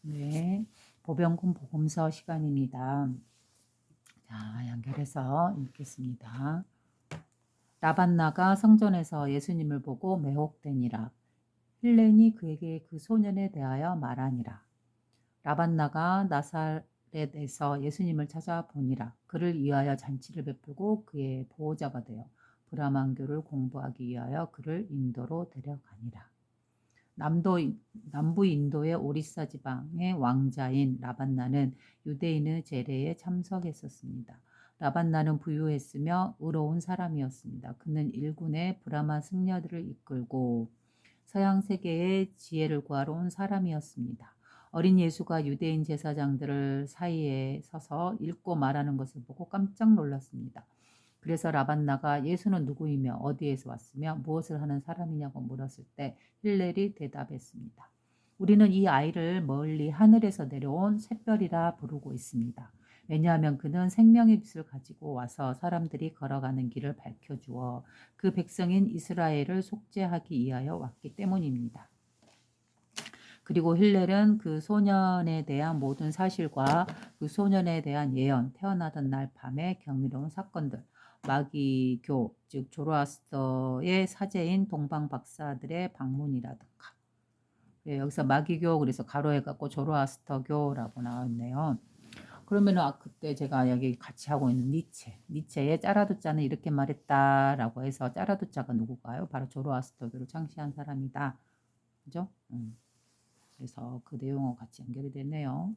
네, 보병군 복음서 시간입니다. 자, 연결해서 읽겠습니다. 라반나가 성전에서 예수님을 보고 매혹되니라. 힐렌이 그에게 그 소년에 대하여 말하니라. 라반나가 나사렛에서 예수님을 찾아보니라. 그를 위하여 잔치를 베풀고 그의 보호자가 되어 브라만교를 공부하기 위하여 그를 인도로 데려가니라. 남부 인도의 오리사 지방의 왕자인 라반나는 유대인의 제례에 참석했었습니다. 라반나는 부유했으며 의로운 사람이었습니다. 그는 일군의 브라만 승려들을 이끌고 서양 세계의 지혜를 구하러 온 사람이었습니다. 어린 예수가 유대인 제사장들 사이에 서서 읽고 말하는 것을 보고 깜짝 놀랐습니다. 그래서 라반나가 예수는 누구이며 어디에서 왔으며 무엇을 하는 사람이냐고 물었을 때 힐렐이 대답했습니다. 우리는 이 아이를 멀리 하늘에서 내려온 샛별이라 부르고 있습니다. 왜냐하면 그는 생명의 빛을 가지고 와서 사람들이 걸어가는 길을 밝혀주어 그 백성인 이스라엘을 속죄하기 위하여 왔기 때문입니다. 그리고 힐렐은 그 소년에 대한 모든 사실과 그 소년에 대한 예언, 태어나던 날 밤의 경이로운 사건들, 마기교, 즉 조로아스터의 사제인 동방 박사들의 방문이라든가. 예, 여기서 마기교 그래서 가로해갖고 조로아스터교라고 나왔네요. 그러면은 그때 제가 여기 같이 하고 있는 니체의 짜라두자는 이렇게 말했다라고 해서 짜라두자가 누구가요? 바로 조로아스터교를 창시한 사람이다. 그죠? 그래서 그 내용과 같이 연결이 되네요.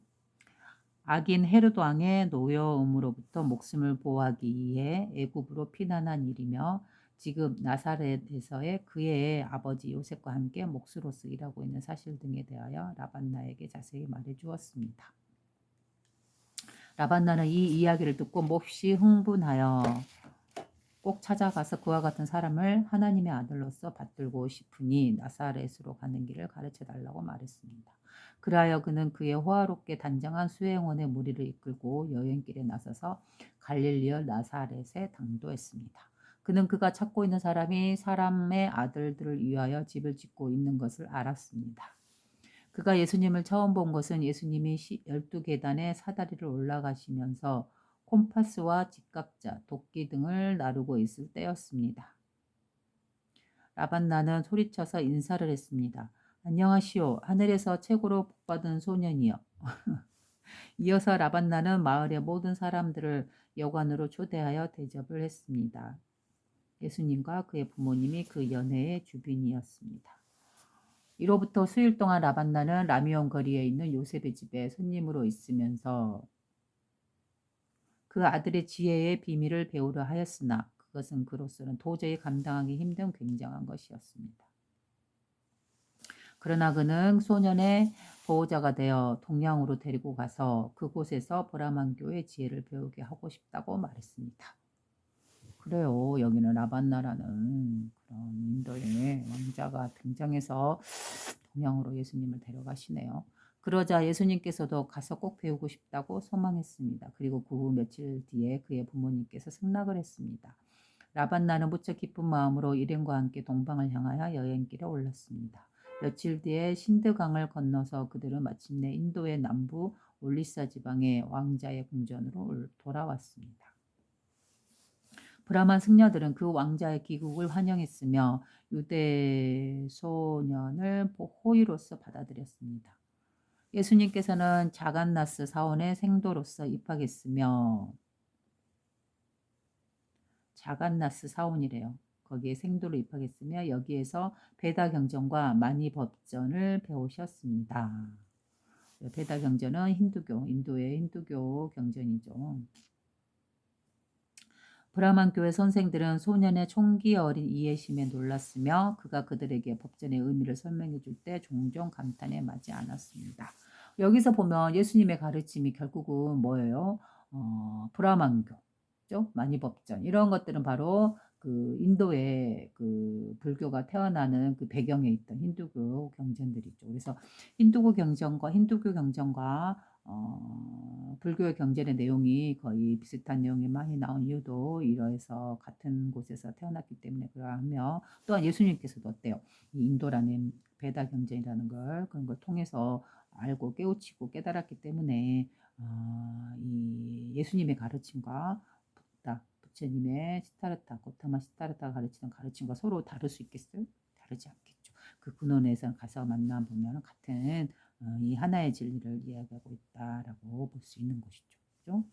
악인 헤롯 왕의 노여움으로부터 목숨을 보호하기 위해 애굽으로 피난한 일이며 지금 나사렛에서의 그의 아버지 요셉과 함께 몫으로서 일하고 있는 사실 등에 대하여 라반나에게 자세히 말해 주었습니다. 라반나는 이 이야기를 듣고 몹시 흥분하여 꼭 찾아가서 그와 같은 사람을 하나님의 아들로서 받들고 싶으니 나사렛으로 가는 길을 가르쳐 달라고 말했습니다. 그리하여 그는 그의 호화롭게 단정한 수행원의 무리를 이끌고 여행길에 나서서 갈릴리어 나사렛에 당도했습니다. 그는 그가 찾고 있는 사람이 사람의 아들들을 위하여 집을 짓고 있는 것을 알았습니다. 그가 예수님을 처음 본 것은 예수님이 12계단의 사다리를 올라가시면서 콤파스와 직각자, 도끼 등을 나르고 있을 때였습니다. 라반나는 소리쳐서 인사를 했습니다. 안녕하시오. 하늘에서 최고로 복받은 소년이여. 이어서 라반나는 마을의 모든 사람들을 여관으로 초대하여 대접을 했습니다. 예수님과 그의 부모님이 그 연회의 주빈이었습니다. 이로부터 수일 동안 라반나는 라미온 거리에 있는 요셉의 집에 손님으로 있으면서 그 아들의 지혜의 비밀을 배우려 하였으나 그것은 그로서는 도저히 감당하기 힘든 굉장한 것이었습니다. 그러나 그는 소년의 보호자가 되어 동양으로 데리고 가서 그곳에서 브라만교의 지혜를 배우게 하고 싶다고 말했습니다. 그래요. 여기는 라반나라는 그런 인도의 왕자가 등장해서 동양으로 예수님을 데려가시네요. 그러자 예수님께서도 가서 꼭 배우고 싶다고 소망했습니다. 그리고 그 후 며칠 뒤에 그의 부모님께서 승낙을 했습니다. 라반나는 무척 기쁜 마음으로 일행과 함께 동방을 향하여 여행길에 올랐습니다. 며칠 뒤에 신드강을 건너서 그들은 마침내 인도의 남부 올리사 지방의 왕자의 궁전으로 돌아왔습니다. 브라만 승려들은 그 왕자의 귀국을 환영했으며 유대 소년을 호의로서 받아들였습니다. 예수님께서는 자간나스 사원의 생도로서 입학했으며 자간나스 사원이래요. 거기에 생도로 입학했으며 여기에서 베다 경전과 마니 법전을 배우셨습니다. 베다 경전은 힌두교, 인도의 힌두교 경전이죠. 브라만 교회 선생들은 소년의 총기 어린 이해심에 놀랐으며 그가 그들에게 법전의 의미를 설명해 줄 때 종종 감탄에 맞지 않았습니다. 여기서 보면 예수님의 가르침이 결국은 뭐예요? 브라만교죠? 마니법전 이런 것들은 바로 그 인도의 그 불교가 태어나는 그 배경에 있던 힌두교 경전들이죠. 그래서 힌두교 경전과 불교의 경전의 내용이 거의 비슷한 내용이 많이 나온 이유도 이러해서 같은 곳에서 태어났기 때문에 그러하며 또한 예수님께서도 어때요? 이 인도라는 베다 경전이라는 걸 그런 걸 통해서 알고 깨우치고 깨달았기 때문에 이 예수님의 가르침과 부처님의 시타르타, 고타마 시타르타가 가르치는 가르침과 서로 다를 수 있겠어요? 다르지 않겠죠. 그 근원에서 가서 만나보면 같은 이 하나의 진리를 이야기하고 있다라고 볼 수 있는 것이죠. 그죠?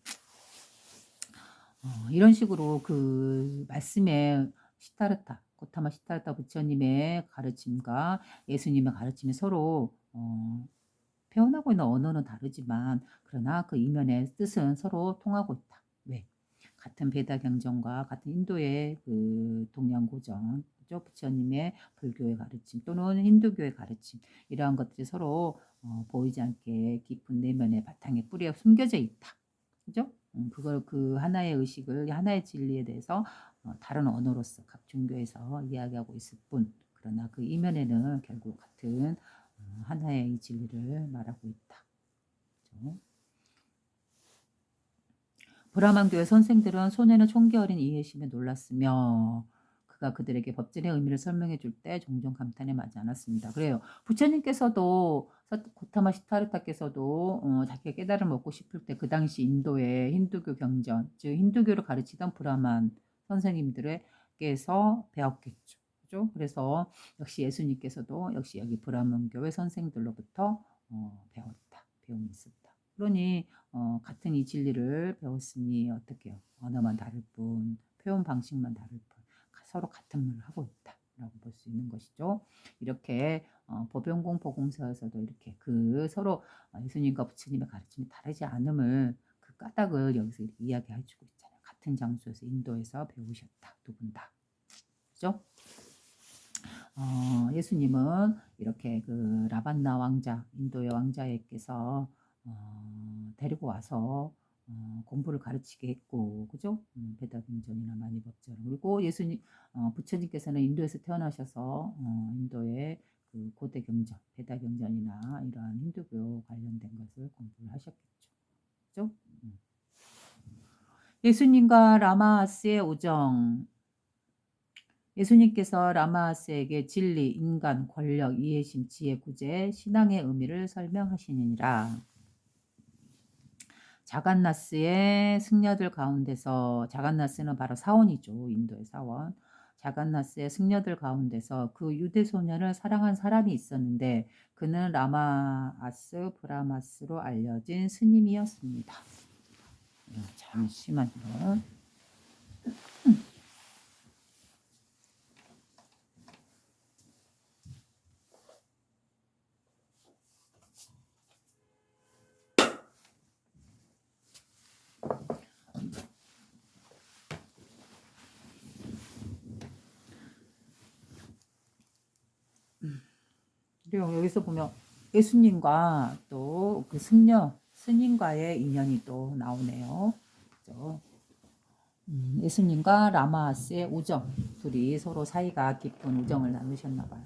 이런 식으로 그 말씀의 시타르타, 고타마 시타르타 부처님의 가르침과 예수님의 가르침이 서로 표현하고 있는 언어는 다르지만 그러나 그 이면의 뜻은 서로 통하고 있다. 왜? 같은 베다 경전과 같은 인도의 그 동양고전, 그죠? 부처님의 불교의 가르침 또는 힌두교의 가르침 이러한 것들이 서로 보이지 않게 깊은 내면의 바탕에 뿌리가 숨겨져 있다. 그죠? 그걸 그 하나의 의식을 하나의 진리에 대해서 다른 언어로서 각 종교에서 이야기하고 있을 뿐 그러나 그 이면에는 결국 같은 하나의 이 진리를 말하고 있다. 그죠? 브라만교의 선생들은 소년의 총기 어린 이해심에 놀랐으며 그가 그들에게 법전의 의미를 설명해 줄 때 종종 감탄에 맞지 않았습니다. 그래요. 부처님께서도 고타마 시타르타께서도 자기가 깨달음을 얻고 싶을 때 그 당시 인도의 힌두교 경전, 즉 힌두교를 가르치던 브라만 선생님들에게서 배웠겠죠. 그죠? 그래서 역시 예수님께서도 역시 여기 브라만교의 선생들로부터 배웠다. 배움이 있었다. 그러니 같은 이 진리를 배웠으니 어떻게요? 언어만 다를 뿐, 표현 방식만 다를 뿐, 서로 같은 말을 하고 있다라고 볼 수 있는 것이죠. 이렇게 보병공 보공서에서도 이렇게 그 서로 예수님과 부처님의 가르침이 다르지 않음을 그 까닭을 여기서 이렇게 이야기해주고 있잖아요. 같은 장소에서 인도에서 배우셨다, 두 분 다. 그죠? 예수님은 이렇게 그 라반나 왕자, 인도의 왕자에게서 데리고 와서 공부를 가르치게 했고, 그죠? 베다경전이나 마니법전. 그리고 예수님, 부처님께서는 인도에서 태어나셔서 인도의 그 고대 경전, 베다경전이나 이러한 힌두교 관련된 것을 공부를 하셨겠죠. 그죠? 예수님과 라마아스의 우정. 예수님께서 라마아스에게 진리, 인간, 권력, 이해심, 지혜, 구제, 신앙의 의미를 설명하시니라. 자간나스의 승려들 가운데서 자간나스는 바로 사원이죠. 인도의 사원. 자간나스의 승려들 가운데서 그 유대 소년을 사랑한 사람이 있었는데 그는 라마아스 브라마스로 알려진 스님이었습니다. 잠시만요. 그리고 여기서 보면 예수님과 또 그 승려 스님과의 인연이 또 나오네요. 그죠? 예수님과 라마아스의 우정, 둘이 서로 사이가 깊은 우정을 나누셨나 봐요.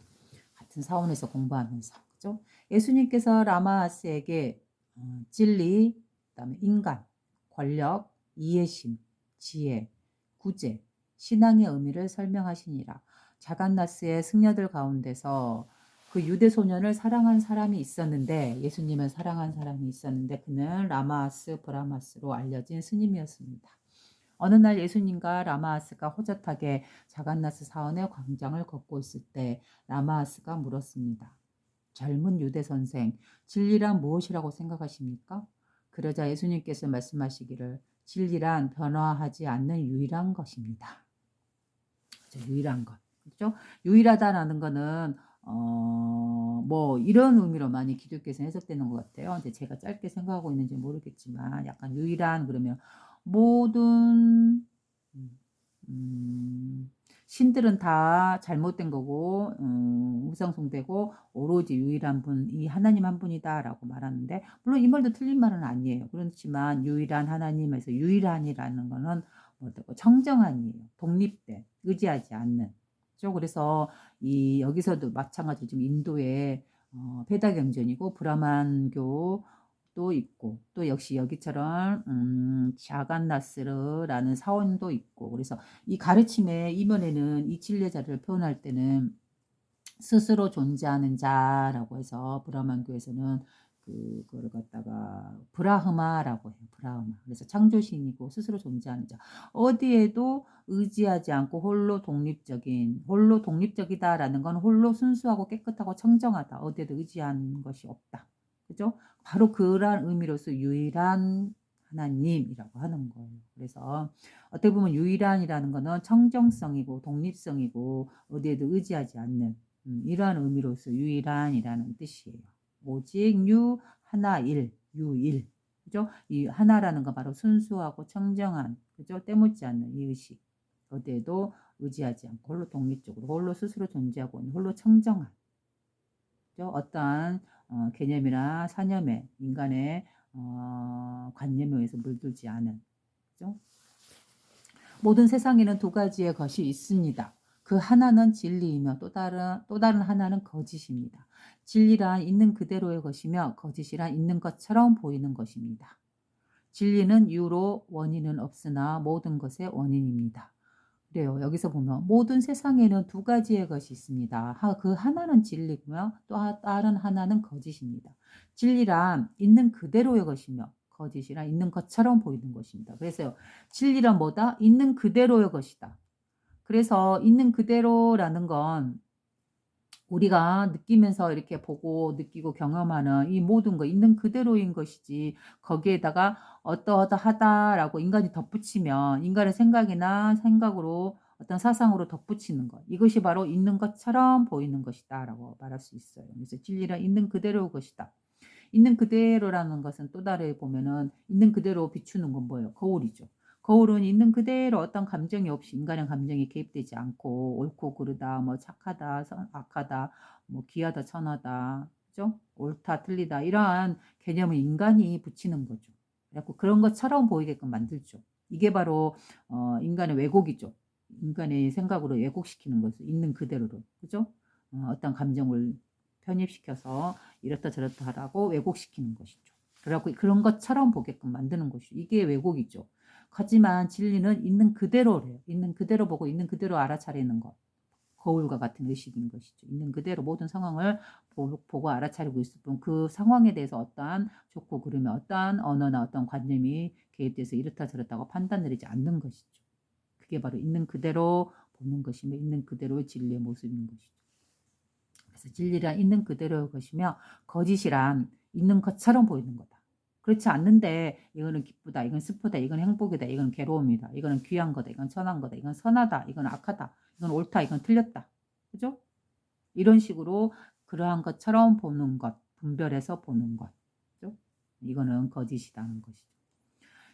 같은 사원에서 공부하면서, 그죠? 예수님께서 라마아스에게 진리, 그다음에 인간, 권력, 이해심, 지혜, 구제, 신앙의 의미를 설명하시니라. 자간나스의 승려들 가운데서 그 유대 소년을 사랑한 사람이 있었는데 예수님을 사랑한 사람이 있었는데 그는 라마아스 브라마스로 알려진 스님이었습니다. 어느 날 예수님과 라마아스가 호젓하게 자간나스 사원의 광장을 걷고 있을 때 라마아스가 물었습니다. 젊은 유대 선생, 진리란 무엇이라고 생각하십니까? 그러자 예수님께서 말씀하시기를 진리란 변화하지 않는 유일한 것입니다. 그렇죠? 유일한 것. 그렇죠? 유일하다라는 거는 뭐 이런 의미로 많이 기독교에서 해석되는 것 같아요. 이제 제가 짧게 생각하고 있는지 모르겠지만 약간 유일한 그러면 모든 신들은 다 잘못된 거고 우상숭배고 오로지 유일한 분, 이 하나님 한 분이다라고 말하는데 물론 이 말도 틀린 말은 아니에요. 그렇지만 유일한 하나님에서 유일한이라는 거는 청정한이에요. 독립된, 의지하지 않는. 그래서 이 여기서도 마찬가지로 지금 인도의 페다 경전이고 브라만교 도 있고 또 역시 여기처럼 자간나스르라는 사원도 있고 그래서 이 가르침의 이면에는 이 진례자를 표현할 때는 스스로 존재하는 자라고 해서 브라만교에서는 그거를 갖다가 브라흐마라고 해요. 브라흐마. 그래서 창조신이고 스스로 존재하는 자. 어디에도 의지하지 않고 홀로 독립적이다라는 건 홀로 순수하고 깨끗하고 청정하다. 어디에도 의지하는 것이 없다. 그죠? 바로 그러한 의미로서 유일한 하나님이라고 하는 거예요. 그래서 어떻게 보면 유일한이라는 거는 청정성이고 독립성이고 어디에도 의지하지 않는 이러한 의미로서 유일한이라는 뜻이에요. 오직 하나일, 유일. 그죠? 이 하나라는 건 바로 순수하고 청정한, 그죠? 때묻지 않는 이 의식. 어디에도 의지하지 않고 홀로 독립적으로, 홀로 스스로 존재하고 있는 홀로 청정한, 그죠? 어떠한 개념이나 사념에 인간의 관념에 의해서 물들지 않은, 그죠? 모든 세상에는 두 가지의 것이 있습니다. 그 하나는 진리이며 또 다른 하나는 거짓입니다. 진리란 있는 그대로의 것이며 거짓이란 있는 것처럼 보이는 것입니다. 진리는 유로 원인은 없으나 모든 것의 원인입니다. 그래요. 여기서 보면 모든 세상에는 두 가지의 것이 있습니다. 그 하나는 진리고요. 또 다른 하나는 거짓입니다. 진리란 있는 그대로의 것이며 거짓이란 있는 것처럼 보이는 것입니다. 그래서 진리란 뭐다? 있는 그대로의 것이다. 그래서 있는 그대로라는 건 우리가 느끼면서 이렇게 보고 느끼고 경험하는 이 모든 거 있는 그대로인 것이지 거기에다가 어떠어떠하다라고 인간이 덧붙이면 인간의 생각으로 어떤 사상으로 덧붙이는 것 이것이 바로 있는 것처럼 보이는 것이다라고 말할 수 있어요. 그래서 진리란 있는 그대로의 것이다. 있는 그대로라는 것은 또 다르게 보면은 있는 그대로 비추는 건 뭐예요? 거울이죠. 거울은 있는 그대로 어떤 감정이 없이 인간의 감정이 개입되지 않고 옳고 그르다, 뭐 착하다, 악하다, 뭐 귀하다, 천하다, 그죠? 옳다, 틀리다 이러한 개념을 인간이 붙이는 거죠. 그래갖고 그런 것처럼 보이게끔 만들죠. 이게 바로 인간의 왜곡이죠. 인간의 생각으로 왜곡시키는 것을 있는 그대로로, 그죠? 어떤 감정을 편입시켜서 이렇다 저렇다 하라고 왜곡시키는 것이죠. 그래갖고 그런 것처럼 보게끔 만드는 것이죠. 이게 왜곡이죠. 하지만 진리는 있는 그대로래요. 있는 그대로 보고 있는 그대로 알아차리는 것. 거울과 같은 의식인 것이죠. 있는 그대로 모든 상황을 보고 알아차리고 있을 뿐 그 상황에 대해서 어떠한 좋고 그르면 어떠한 언어나 어떤 관념이 개입돼서 이렇다 저렇다고 판단 내리지 않는 것이죠. 그게 바로 있는 그대로 보는 것이며 있는 그대로의 진리의 모습인 것이죠. 그래서 진리란 있는 그대로의 것이며 거짓이란 있는 것처럼 보이는 거다. 그렇지 않는데 이거는 기쁘다, 이건 슬프다, 이건 행복이다, 이건 괴로움이다, 이거는 귀한 거다, 이건 선한 거다, 이건 선하다, 이건 악하다, 이건 옳다, 이건 틀렸다. 그죠? 이런 식으로 그러한 것처럼 보는 것, 분별해서 보는 것. 그죠? 이거는 거짓이라는 것이죠.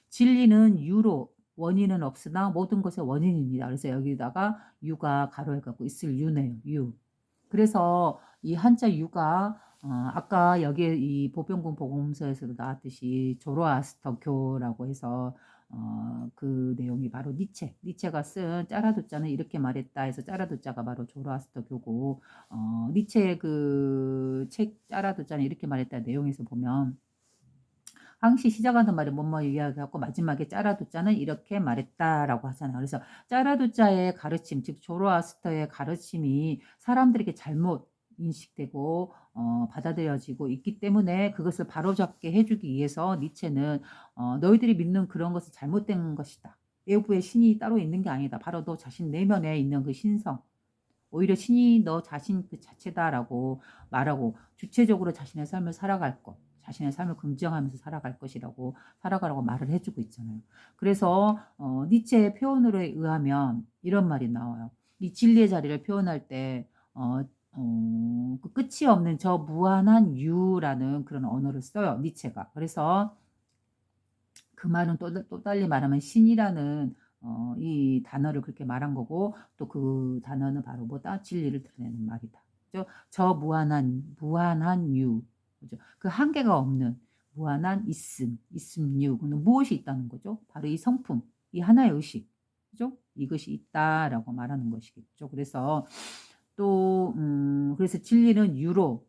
진리는 유로 원인은 없으나 모든 것의 원인입니다. 그래서 여기다가 유가 가로해 갖고 있을 유네요. 유. 그래서 이 한자 유가 아까 여기에 이 보병군 복음서에서도 나왔듯이 조로아스터교라고 해서 그 내용이 바로 니체가 쓴 짜라도자는 이렇게 말했다 해서 짜라도자가 바로 조로아스터교고 니체의 그 책 짜라도자는 이렇게 말했다 내용에서 보면 항시 시작하는 말이 뭐뭐 이야기하고 마지막에 짜라도자는 이렇게 말했다라고 하잖아요. 그래서 짜라도자의 가르침, 즉 조로아스터의 가르침이 사람들에게 잘못 인식되고 받아들여지고 있기 때문에 그것을 바로잡게 해주기 위해서 니체는 너희들이 믿는 그런 것이 잘못된 것이다. 외부에 신이 따로 있는 게 아니다. 바로 너 자신 내면에 있는 그 신성. 오히려 신이 너 자신 그 자체다라고 말하고 주체적으로 자신의 삶을 살아갈 것. 자신의 삶을 긍정하면서 살아갈 것이라고 살아가라고 말을 해주고 있잖아요. 그래서 니체의 표현으로 의하면 이런 말이 나와요. 이 진리의 자리를 표현할 때 그 끝이 없는 저 무한한 유라는 그런 언어를 써요. 니체가. 그래서 그 말은 또 달리 말하면 신이라는 이 단어를 그렇게 말한 거고 또 그 단어는 바로 뭐다? 진리를 드러내는 말이다. 그죠? 저 무한한 유. 그죠? 그 한계가 없는 무한한 있음유. 그는 무엇이 있다는 거죠? 바로 이 성품, 이 하나의 의식. 그죠? 이것이 있다라고 말하는 것이겠죠. 그래서 또 그래서 진리는 유로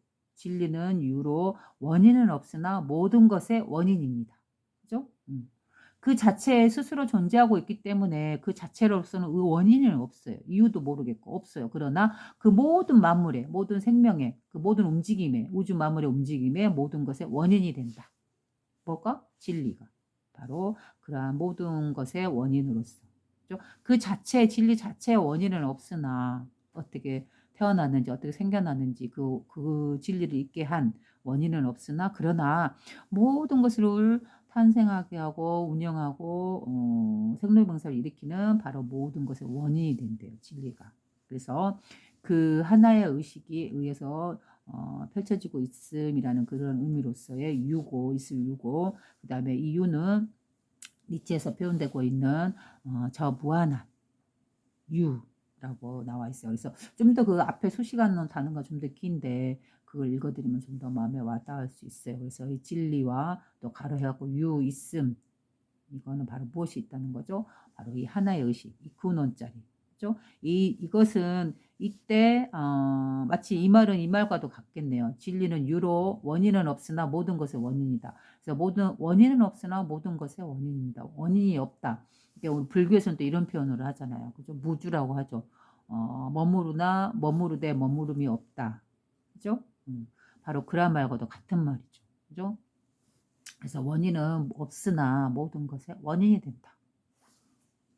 원인은 없으나 모든 것의 원인입니다. 그죠? 그 자체에 스스로 존재하고 있기 때문에 그 자체로서는 원인은 없어요. 이유도 모르겠고 없어요. 그러나 그 모든 만물의 모든 생명의 그 모든 움직임의 우주 만물의 움직임의 모든 것의 원인이 된다. 뭐가? 진리가. 바로 그러한 모든 것의 원인으로서. 그죠? 그 자체의 진리 자체의 원인은 없으나 어떻게 태어났는지 어떻게 생겨났는지 그 진리를 있게 한 원인은 없으나 그러나 모든 것을 탄생하게 하고 운영하고 생로병사를 일으키는 바로 모든 것의 원인이 된대요. 진리가. 그래서 그 하나의 의식에 의해서 펼쳐지고 있음이라는 그런 의미로서의 유고, 있을 유고, 그 다음에 이 유는 니체에서 표현되고 있는 저 무한한 유라고 나와 있어요. 그래서 좀 더 그 앞에 수식하는 단어가 좀 더 긴데 그걸 읽어드리면 좀 더 마음에 와닿을 수 있어요. 그래서 이 진리와 또 가로해갖고 유, 있음, 이거는 바로 무엇이 있다는 거죠? 바로 이 하나의 의식, 이 근원짜리. 그죠? 이것은 이때 마치 이 말은 이 말과도 같겠네요. 진리는 유로 원인은 없으나 모든 것의 원인이다. 그래서 모든 원인은 없으나 모든 것의 원인입니다. 원인이 없다. 이게 우리 불교에서는 또 이런 표현을 하잖아요. 그죠? 무주라고 하죠. 머무르되 머무름이 없다. 그죠? 바로 그런 말과도 같은 말이죠. 그죠? 그래서 원인은 없으나 모든 것의 원인이 된다.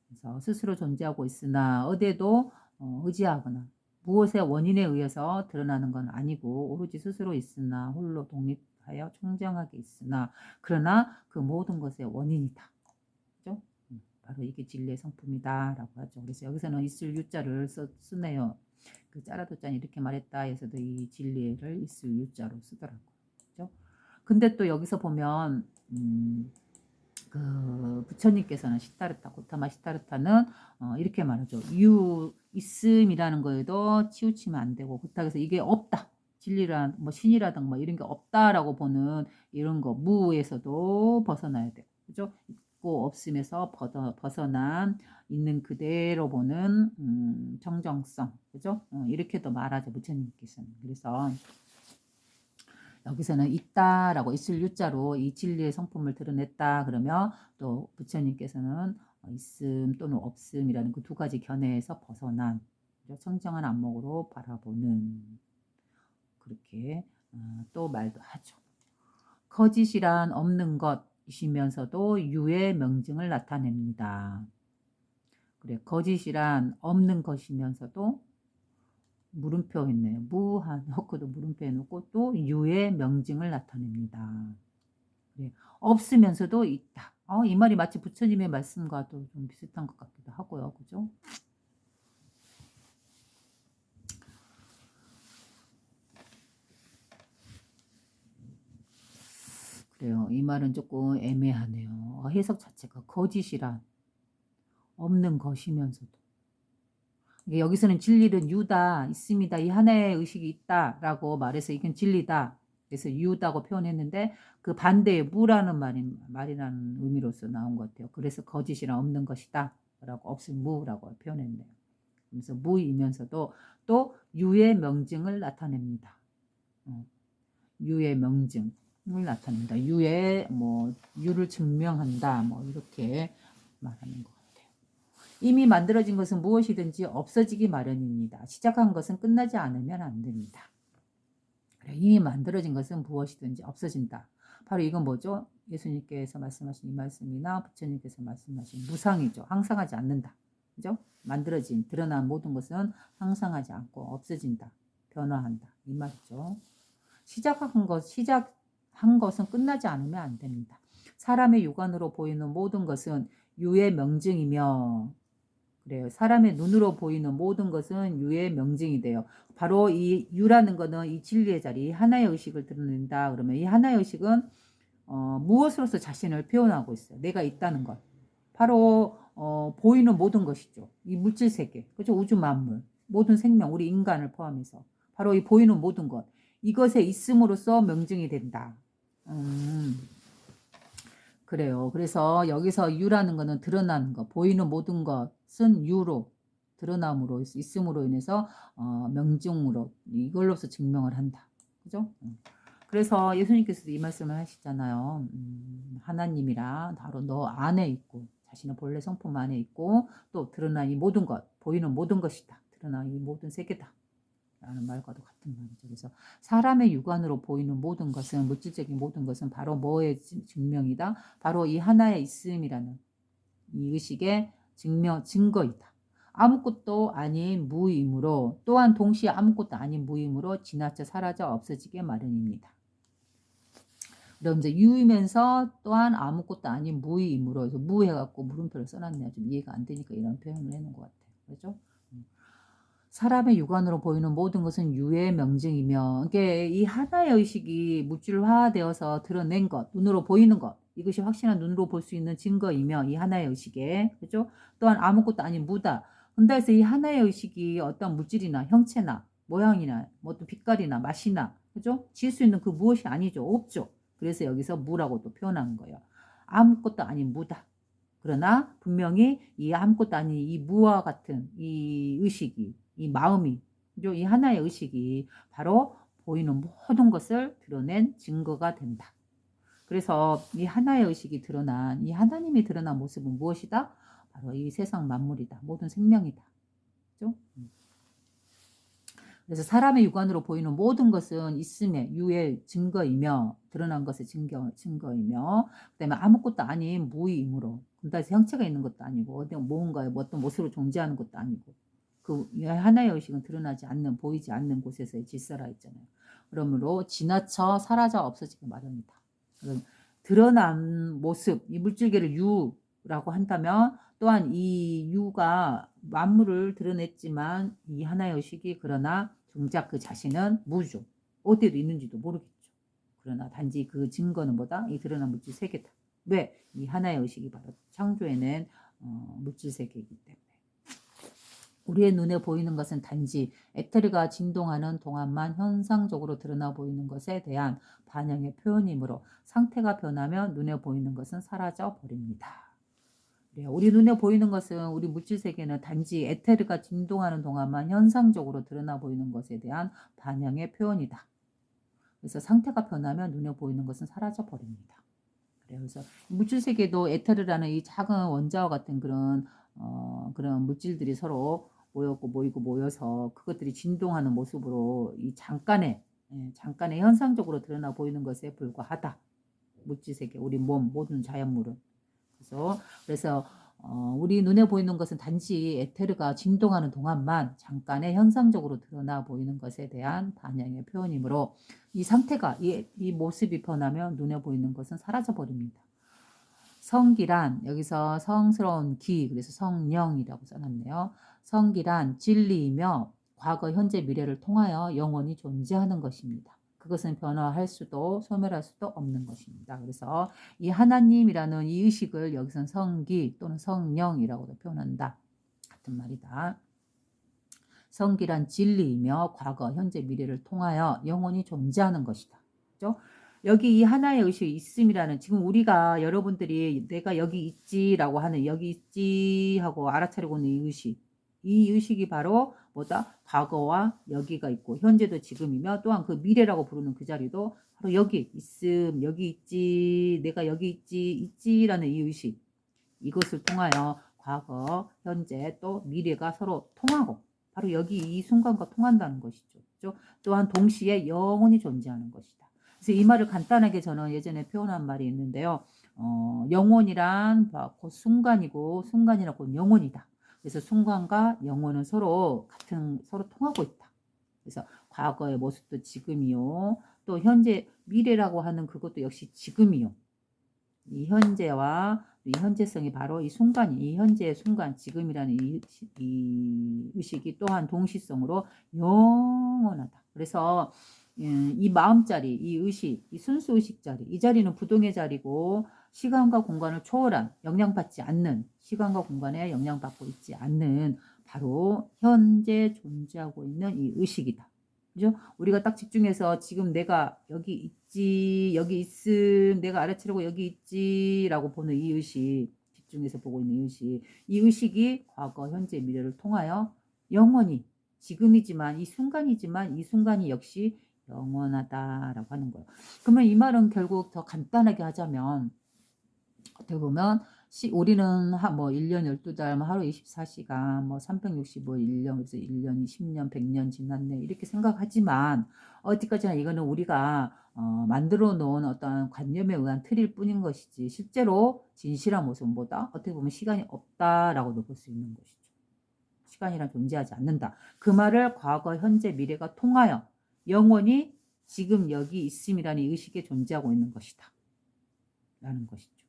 그래서 스스로 존재하고 있으나 어디에도 의지하거나 무엇의 원인에 의해서 드러나는 건 아니고 오로지 스스로 있으나 홀로 독립하여 청정하게 있으나 그러나 그 모든 것의 원인이다. 그죠? 바로 이게 진리의 성품이다 라고 하죠. 그래서 여기서는 있을 유자를 쓰네요. 그 짜라도짠이 이렇게 말했다 해서도 이 진리를 있을 유자로 쓰더라고요. 그죠? 근데 또 여기서 보면 그 부처님께서는 시타르타 고타마 시타르타는 이렇게 말하죠. 유 있음이라는 거에도 치우치면 안 되고 그렇다고 해서 이게 없다. 진리란 뭐 신이라든 뭐 이런 게 없다라고 보는 이런 거 무에서도 벗어나야 돼요. 그죠? 있고 없음에서 벗어난 있는 그대로 보는 청정성. 그죠? 이렇게도 말하죠. 부처님께서는. 그래서 여기서는 있다라고 있을 유자로 이 진리의 성품을 드러냈다 그러면 또 부처님께서는 있음 또는 없음이라는 그 두 가지 견해에서 벗어난 청정한 안목으로 바라보는 그렇게 또 말도 하죠. 거짓이란 없는 것이시면서도 유의 명증을 나타냅니다. 그래, 거짓이란 없는 것이면서도 물음표 했네요. 무한 넣고도 물음표 해놓고 또 유의 명증을 나타냅니다. 네, 없으면서도 있다. 이 말이 마치 부처님의 말씀과도 좀 비슷한 것 같기도 하고요. 그죠? 그래요. 이 말은 조금 애매하네요. 해석 자체가 거짓이란 없는 것이면서도. 여기서는 진리는 유다, 있습니다. 이 하나의 의식이 있다라고 말해서 이건 진리다. 그래서 유다고 표현했는데 그 반대의 무라는 말이라는 의미로서 나온 것 같아요. 그래서 거짓이란 없는 것이다. 라고 없음 무라고 표현했네요. 그래서 무이면서도 또 유의 명증을 나타냅니다. 유의 명증을 나타낸다. 유의 유를 증명한다. 이렇게 말하는 것. 이미 만들어진 것은 무엇이든지 없어지기 마련입니다. 시작한 것은 끝나지 않으면 안 됩니다. 이미 만들어진 것은 무엇이든지 없어진다. 바로 이건 뭐죠? 예수님께서 말씀하신 이 말씀이나 부처님께서 말씀하신 무상이죠. 항상하지 않는다. 그죠? 만들어진, 드러난 모든 것은 항상하지 않고 없어진다. 변화한다. 이 말이죠. 시작한 것은 끝나지 않으면 안 됩니다. 사람의 육안으로 보이는 모든 것은 유의 명증이며 그래요. 사람의 눈으로 보이는 모든 것은 유의 명증이 돼요. 바로 이 유라는 거는 이 진리의 자리, 하나의 의식을 드러낸다. 그러면 이 하나의 의식은 무엇으로서 자신을 표현하고 있어요. 내가 있다는 것. 바로 보이는 모든 것이죠. 이 물질 세계, 그죠? 우주 만물, 모든 생명, 우리 인간을 포함해서 바로 이 보이는 모든 것. 이것에 있음으로써 명증이 된다. 그래요. 그래서 여기서 유라는 거는 드러나는 것, 보이는 모든 것은 유로 드러남으로 있음으로 인해서 명증으로 이걸로서 증명을 한다. 그죠? 그래서 예수님께서도 이 말씀을 하시잖아요. 하나님이라 바로 너 안에 있고 자신의 본래 성품 안에 있고 또 드러난 이 모든 것, 보이는 모든 것이다. 드러난 이 모든 세계다. 라는 말과도 같은 말이죠. 그래서 사람의 육안으로 보이는 모든 것은, 물질적인 모든 것은 바로 뭐의 증명이다? 바로 이 하나의 있음이라는 이 의식의 증거이다. 아무것도 아닌 무임으로, 또한 동시에 아무것도 아닌 무임으로 지나쳐 사라져 없어지게 마련입니다. 그럼 이제 유이면서 또한 아무것도 아닌 무임으로 해서 무해갖고 물음표를 써놨네요. 좀 이해가 안 되니까 이런 표현을 해놓은 것 같아요. 그렇죠? 사람의 육안으로 보이는 모든 것은 유의 명증이며, 이게 이 하나의 의식이 물질화되어서 드러낸 것, 눈으로 보이는 것, 이것이 확실한 눈으로 볼 수 있는 증거이며, 이 하나의 의식에, 그죠? 또한 아무것도 아닌 무다. 근데 해서 이 하나의 의식이 어떤 물질이나 형체나 모양이나 뭐 어떤 빛깔이나 맛이나, 그죠? 지을 수 있는 그 무엇이 아니죠. 없죠. 그래서 여기서 무라고 또 표현한 거예요. 아무것도 아닌 무다. 그러나 분명히 이 아무것도 아닌 이 무와 같은 이 의식이, 이 마음이, 이 하나의 의식이 바로 보이는 모든 것을 드러낸 증거가 된다. 그래서 이 하나의 의식이 드러난, 이 하나님이 드러난 모습은 무엇이다? 바로 이 세상 만물이다. 모든 생명이다. 그죠? 그래서 사람의 육안으로 보이는 모든 것은 있음의 유의 증거이며, 드러난 것의 증거이며, 그다음에 아무것도 아닌 무의이므로, 그다음에 형체가 있는 것도 아니고 어떤 뭔가의 어떤 모습으로 존재하는 것도 아니고, 그 하나의 의식은 드러나지 않는, 보이지 않는 곳에서의 질서라 있잖아요. 그러므로 지나쳐 사라져 없어지기 마련이다. 드러난 모습, 이 물질계를 유라고 한다면, 또한 이 유가 만물을 드러냈지만 이 하나의 의식이 그러나 정작 그 자신은 무죠. 어디에 있는지도 모르겠죠. 그러나 단지 그 증거는 뭐다? 이 드러난 물질 세계다. 왜? 이 하나의 의식이 바로 창조해낸 물질 세계이기 때문에. 우리의 눈에 보이는 것은 단지 에테르가 진동하는 동안만 현상적으로 드러나 보이는 것에 대한 반영의 표현이므로 상태가 변하면 눈에 보이는 것은 사라져 버립니다. 우리 눈에 보이는 것은, 우리 물질 세계는 단지 에테르가 진동하는 동안만 현상적으로 드러나 보이는 것에 대한 반영의 표현이다. 그래서 상태가 변하면 눈에 보이는 것은 사라져 버립니다. 그래서 물질 세계도 에테르라는 이 작은 원자와 같은 그런 물질들이 서로 모이고 모여서 그것들이 진동하는 모습으로 이 잠깐의 현상적으로 드러나 보이는 것에 불과하다. 물질 세계, 우리 몸, 모든 자연물은. 그래서 우리 눈에 보이는 것은 단지 에테르가 진동하는 동안만 잠깐의 현상적으로 드러나 보이는 것에 대한 반영의 표현이므로 이 상태가, 이 모습이 변하면 눈에 보이는 것은 사라져 버립니다. 성기란, 여기서 성스러운 기, 그래서 성령이라고 써놨네요. 성기란 진리이며 과거, 현재, 미래를 통하여 영원히 존재하는 것입니다. 그것은 변화할 수도 소멸할 수도 없는 것입니다. 그래서 이 하나님이라는 이 의식을 여기선 성기 또는 성령이라고도 표현한다. 같은 말이다. 성기란 진리이며 과거, 현재, 미래를 통하여 영원히 존재하는 것이다. 그렇죠? 여기 이 하나의 의식이 있음이라는, 지금 우리가 여러분들이 내가 여기 있지라고 하는, 여기 있지 하고 알아차리고 있는 이 의식, 이 의식이 바로 뭐다? 과거와 여기가 있고 현재도 지금이며, 또한 그 미래라고 부르는 그 자리도 바로 여기 있음, 여기 있지, 내가 여기 있지라는 이 의식, 이것을 통하여 과거, 현재, 또 미래가 서로 통하고 바로 여기 이 순간과 통한다는 것이죠. 그렇죠? 또한 동시에 영원히 존재하는 것이다. 그래서 이 말을 간단하게 저는 예전에 표현한 말이 있는데요. 영혼이란 곧 순간이고 순간이란 곧 영혼이다. 그래서 순간과 영혼은 서로 통하고 있다. 그래서 과거의 모습도 지금이요. 또 현재, 미래라고 하는 그것도 역시 지금이요. 이 현재와 이 현재성이 바로 이 순간이, 이 현재의 순간, 지금이라는 이 의식이 또한 동시성으로 영원하다. 그래서 이 마음자리, 이 의식, 이 순수 의식 자리, 이 자리는 부동의 자리고 시간과 공간을 초월한, 영향받지 않는, 시간과 공간에 영향받고 있지 않는 바로 현재 존재하고 있는 이 의식이다. 그죠? 우리가 딱 집중해서 지금 내가 여기 있지, 여기 있음, 내가 알아채려고 여기 있지라고 보는 이 의식, 집중해서 보고 있는 이 의식이 과거, 현재, 미래를 통하여 영원히 지금이지만 이 순간이 역시 영원하다라고 하는 거예요. 그러면 이 말은 결국 더 간단하게 하자면 어떻게 보면 우리는 뭐 1 년 12 달, 뭐 하루 24 시간, 뭐 365일 1 년, 그래서 1 년이 10 년, 100년 지났네 이렇게 생각하지만 어디까지나 이거는 우리가 만들어 놓은 어떤 관념에 의한 틀일 뿐인 것이지 실제로 진실한 모습은 뭐다? 어떻게 보면 시간이 없다라고도 볼 수 있는 것이죠. 시간이란 존재하지 않는다. 그 말을 과거, 현재, 미래가 통하여 영원히 지금 여기 있음이라는 의식에 존재하고 있는 것이다. 라는 것이죠.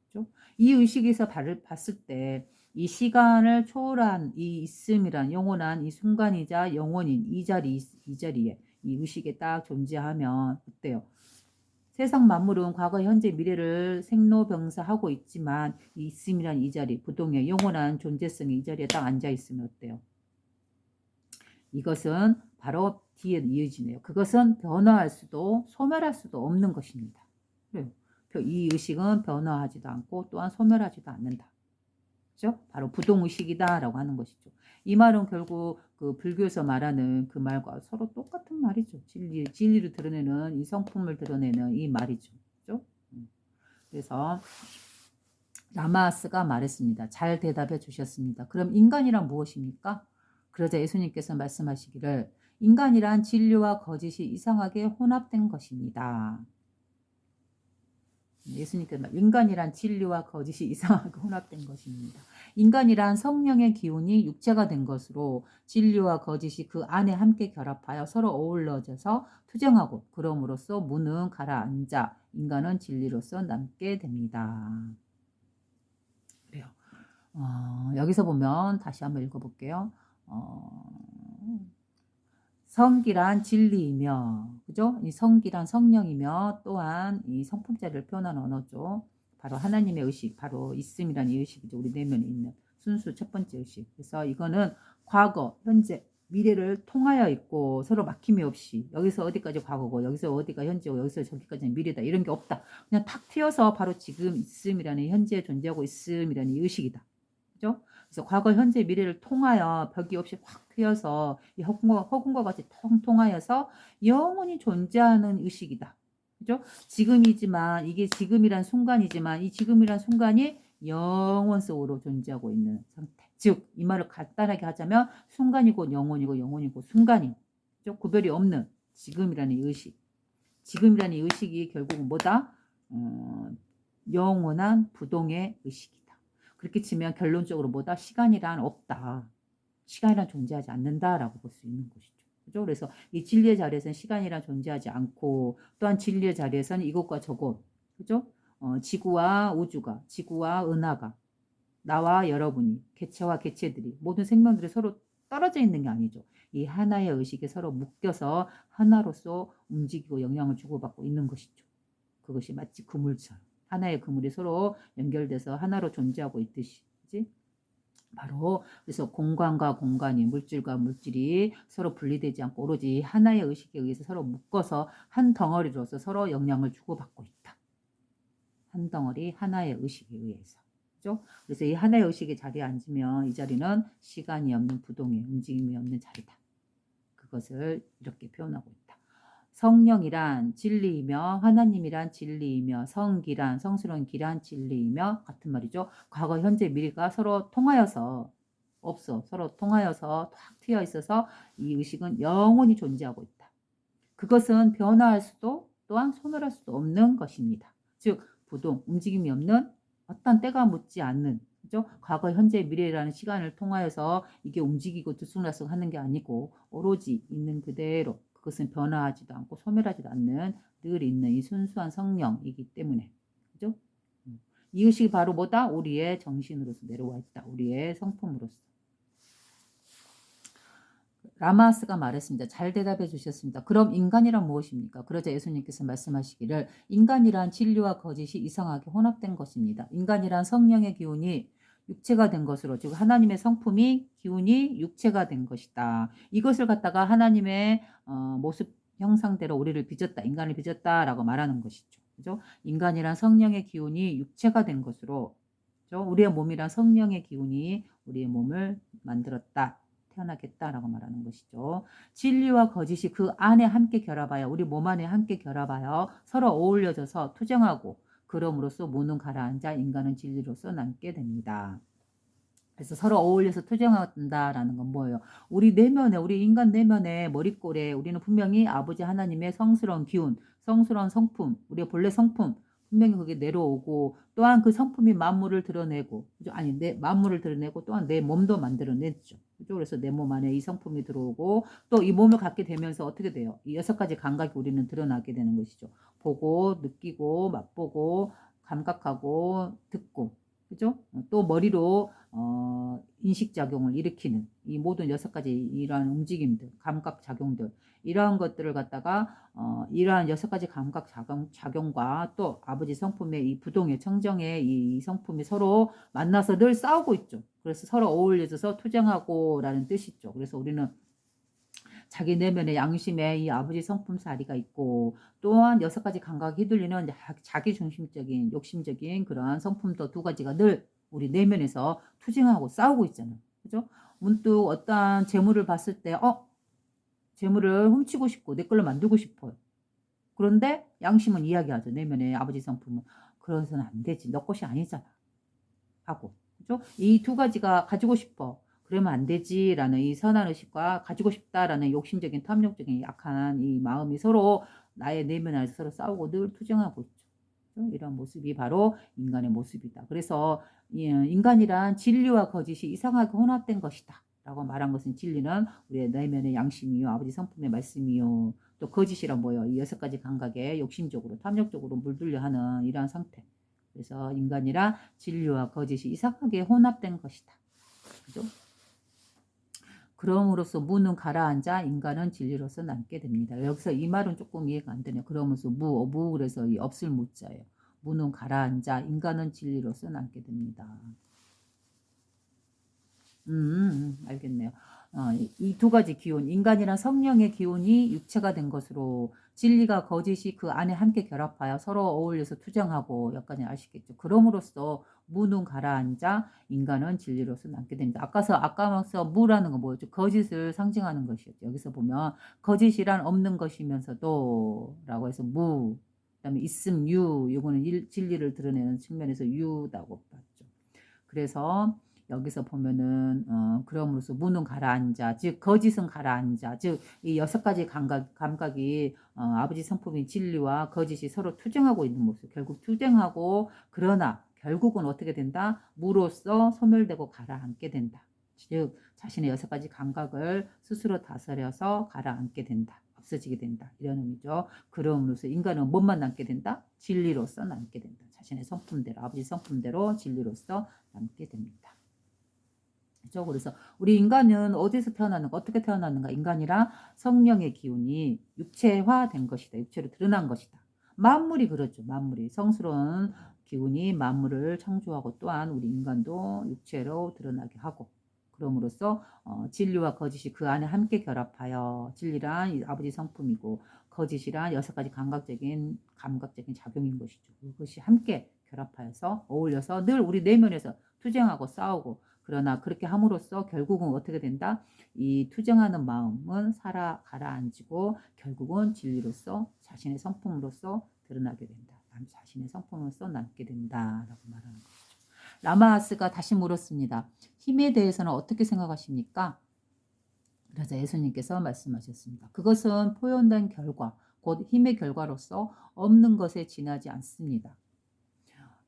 그죠? 이 의식에서 봤을 때 이 시간을 초월한 이 있음이란 영원한 이 순간이자 영원인 이 자리에 이 의식에 딱 존재하면 어때요? 세상 만물은 과거, 현재, 미래를 생로병사하고 있지만 이 있음이란 이 자리, 부동의 영원한 존재성이 이 자리에 딱 앉아 있으면 어때요? 이것은 바로 뒤에 이어지네요. 그것은 변화할 수도 소멸할 수도 없는 것입니다. 그래요. 이 의식은 변화하지도 않고 또한 소멸하지도 않는다. 그죠? 바로 부동의식이다라고 하는 것이죠. 이 말은 결국 그 불교에서 말하는 그 말과 서로 똑같은 말이죠. 진리를 드러내는 이 성품을 드러내는 이 말이죠. 그죠? 그래서 라마스가 말했습니다. 잘 대답해 주셨습니다. 그럼 인간이란 무엇입니까? 그러자 예수님께서 말씀하시기를 인간이란 진리와 거짓이 이상하게 혼합된 것입니다. 예수님께서 인간이란 진리와 거짓이 이상하게 혼합된 것입니다. 인간이란 성령의 기운이 육체가 된 것으로 진리와 거짓이 그 안에 함께 결합하여 서로 어우러져서 투쟁하고 그럼으로써 무는 가라앉아 인간은 진리로서 남게 됩니다. 그래요. 여기서 보면 다시 한번 읽어볼게요. 성기란 진리이며, 그죠? 이 성기란 성령이며, 또한 이 성품자를 표현한 언어죠. 바로 하나님의 의식, 바로 있음이란 이 의식이죠. 우리 내면에 있는 순수 첫 번째 의식. 그래서 이거는 과거, 현재, 미래를 통하여 있고 서로 막힘이 없이 여기서 어디까지 과거고 여기서 어디가 현재고 여기서 저기까지는 미래다 이런 게 없다. 그냥 탁 튀어서 바로 지금 있음이라는 현재 존재하고 있음이라는 이 의식이다. 그죠? 그래서 과거, 현재, 미래를 통하여 벽이 없이 확 트여서 이 허공과 같이 통하여서 영원히 존재하는 의식이다. 그죠? 지금이지만 이게 지금이란 순간이지만 이 지금이란 순간이 영원 속으로 존재하고 있는 상태. 즉, 이 말을 간단하게 하자면 순간이고 영원이고 영원이고 순간인. 그죠? 구별이 없는 지금이라는 의식. 지금이라는 의식이 결국은 뭐다? 영원한 부동의 의식이다. 그렇게 치면 결론적으로 뭐다? 시간이란 없다. 시간이란 존재하지 않는다라고 볼 수 있는 것이죠. 그죠? 그래서 이 진리의 자리에서는 시간이란 존재하지 않고 또한 진리의 자리에서는 이것과 저것, 그죠? 지구와 우주가, 지구와 은하가, 나와 여러분이, 개체와 개체들이, 모든 생명들이 서로 떨어져 있는 게 아니죠. 이 하나의 의식에 서로 묶여서 하나로서 움직이고 영향을 주고받고 있는 것이죠. 그것이 마치 그물처럼. 하나의 그물이 서로 연결돼서 하나로 존재하고 있듯이. 그치? 바로 그래서 공간과 공간이 물질과 물질이 서로 분리되지 않고 오로지 하나의 의식에 의해서 서로 묶어서 한 덩어리로서 서로 영향을 주고받고 있다. 한 덩어리 하나의 의식에 의해서. 그죠? 그래서 이 하나의 의식의 자리에 앉으면 이 자리는 시간이 없는 부동의 움직임이 없는 자리다. 그것을 이렇게 표현하고 있다. 성령이란 진리이며 하나님이란 진리이며 성기란 성스러운 기란 진리이며 같은 말이죠. 과거, 현재, 미래가 서로 통하여서 서로 통하여서 탁 트여 있어서 이 의식은 영원히 존재하고 있다. 그것은 변화할 수도 또한 소멸할 수도 없는 것입니다. 즉 부동, 움직임이 없는 어떤 때가 묻지 않는 그죠? 과거, 현재, 미래라는 시간을 통하여서 이게 움직이고 들쑥날쑥하는 게 아니고 오로지 있는 그대로 그것은 변화하지도 않고 소멸하지도 않는 늘 있는 이 순수한 성령이기 때문에 그죠? 이 의식이 바로 뭐다? 우리의 정신으로서 내려와 있다. 우리의 성품으로서. 라마스가 말했습니다. 잘 대답해 주셨습니다. 그럼 인간이란 무엇입니까? 그러자 예수님께서 말씀하시기를 인간이란 진리와 거짓이 이상하게 혼합된 것입니다. 인간이란 성령의 기운이 육체가 된 것으로 즉 하나님의 성품이 기운이 육체가 된 것이다. 이것을 갖다가 하나님의 모습 형상대로 우리를 빚었다. 인간을 빚었다라고 말하는 것이죠. 그죠? 인간이란 성령의 기운이 육체가 된 것으로 그죠? 우리의 몸이란 성령의 기운이 우리의 몸을 만들었다. 태어나겠다라고 말하는 것이죠. 진리와 거짓이 그 안에 함께 결합하여 우리 몸 안에 함께 결합하여 서로 어울려져서 투쟁하고 그럼으로써 무는 가라앉아 인간은 진리로서 남게 됩니다. 그래서 서로 어울려서 투쟁한다라는 건 뭐예요? 우리 내면에, 우리 인간 내면에 머릿골에 우리는 분명히 아버지 하나님의 성스러운 기운, 성스러운 성품, 우리의 본래 성품 분명히 그게 내려오고 또한 그 성품이 만물을 드러내고 그죠? 아니 내 만물을 드러내고 또한 내 몸도 만들어냈죠. 그죠? 그래서 내 몸 안에 이 성품이 들어오고 또 이 몸을 갖게 되면서 어떻게 돼요? 이 6가지 감각이 우리는 드러나게 되는 것이죠. 보고, 느끼고, 맛보고, 감각하고, 듣고 그죠? 또 머리로 인식작용을 일으키는 이 모든 6가지 이러한 움직임들, 감각작용들 이러한 것들을 갖다가 이러한 6가지 감각작용과 또 아버지 성품의 이 부동의 청정의 이 성품이 서로 만나서 늘 싸우고 있죠. 그래서 서로 어울려져서 투쟁하고 라는 뜻이죠. 그래서 우리는 자기 내면의 양심에 이 아버지 성품살이가 있고 또한 6가지 감각이 휘둘리는 자기중심적인 욕심적인 그러한 성품도 2가지가 늘 우리 내면에서 투쟁하고 싸우고 있잖아요. 그죠? 문득 어떠한 재물을 봤을 때 재물을 훔치고 싶고 내 걸로 만들고 싶어요. 그런데 양심은 이야기하죠. 내면의 아버지 성품은 그래서는 안 되지. 너 것이 아니잖아. 하고 그죠? 이 2가지가 가지고 싶어. 그러면 안 되지라는 이 선한 의식과 가지고 싶다라는 욕심적인 탐욕적인 약한 이 마음이 서로 나의 내면 안에서 서로 싸우고 늘 투쟁하고 있죠. 이런 모습이 바로 인간의 모습이다. 그래서 인간이란 진리와 거짓이 이상하게 혼합된 것이다. 라고 말한 것은 진리는 우리의 내면의 양심이요. 아버지 성품의 말씀이요. 또 거짓이란 뭐예요? 이 6가지 감각에 욕심적으로 탐욕적으로 물들려 하는 이러한 상태. 그래서 인간이란 진리와 거짓이 이상하게 혼합된 것이다. 그죠? 그럼으로써 무는 가라앉아 인간은 진리로서 남게 됩니다. 여기서 이 말은 조금 이해가 안 되네요. 그러면서 무 그래서 이 없을 무자예요. 무는 가라앉아 인간은 진리로서 남게 됩니다. 알겠네요. 이 2가지 기운, 인간이란 성령의 기운이 육체가 된 것으로 진리가 거짓이 그 안에 함께 결합하여 서로 어울려서 투쟁하고 여기까지 아시겠죠. 그럼으로써 무는 가라앉아 인간은 진리로서 남게 됩니다. 아까서 무라는 건 뭐였죠? 거짓을 상징하는 것이었죠. 여기서 보면 거짓이란 없는 것이면서도 라고 해서 무, 그다음에 있음 유, 이거는 진리를 드러내는 측면에서 유라고 봤죠. 그래서 여기서 보면은 그럼으로써 무는 가라앉아 즉 거짓은 가라앉아 즉 이 6가지 감각이 아버지 성품인 진리와 거짓이 서로 투쟁하고 있는 모습 결국 투쟁하고 그러나 결국은 어떻게 된다? 무로써 소멸되고 가라앉게 된다. 즉 자신의 6가지 감각을 스스로 다스려서 가라앉게 된다. 없어지게 된다. 이런 의미죠. 그럼으로써 인간은 뭐만 남게 된다? 진리로서 남게 된다. 자신의 성품대로 아버지 성품대로 진리로서 남게 됩니다. 그렇죠? 그래서 우리 인간은 어디서 태어나는가? 어떻게 태어나는가? 인간이라 성령의 기운이 육체화된 것이다. 육체로 드러난 것이다. 만물이 그렇죠. 만물이 성스러운 기운이 만물을 창조하고 또한 우리 인간도 육체로 드러나게 하고 그럼으로써 진리와 거짓이 그 안에 함께 결합하여 진리란 아버지 성품이고 거짓이란 6가지 감각적인 작용인 것이죠. 그것이 함께 결합하여서 어울려서 늘 우리 내면에서 투쟁하고 싸우고 그러나 그렇게 함으로써 결국은 어떻게 된다? 이 투쟁하는 마음은 가라앉고 결국은 진리로서 자신의 성품으로서 드러나게 된다. 자신의 성품으로서 남게 된다라고 말하는 것이죠. 라마스가 다시 물었습니다. 힘에 대해서는 어떻게 생각하십니까? 그래서 예수님께서 말씀하셨습니다. 그것은 표현된 결과, 곧 힘의 결과로서 없는 것에 지나지 않습니다.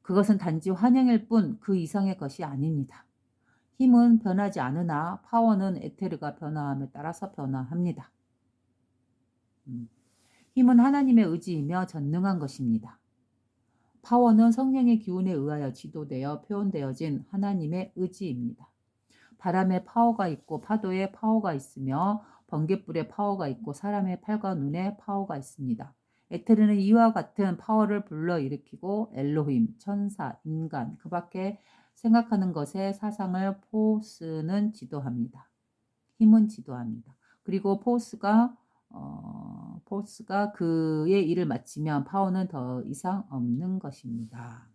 그것은 단지 환영일 뿐 그 이상의 것이 아닙니다. 힘은 변하지 않으나 파워는 에테르가 변화함에 따라서 변화합니다. 힘은 하나님의 의지이며 전능한 것입니다. 파워는 성령의 기운에 의하여 지도되어 표현되어진 하나님의 의지입니다. 바람에 파워가 있고 파도에 파워가 있으며 번갯불에 파워가 있고 사람의 팔과 눈에 파워가 있습니다. 에테르는 이와 같은 파워를 불러일으키고 엘로힘, 천사, 인간, 그 밖에 생각하는 것의 사상을 포스는 지도합니다. 힘은 지도합니다. 그리고 포스가 그의 일을 마치면 파워는 더 이상 없는 것입니다.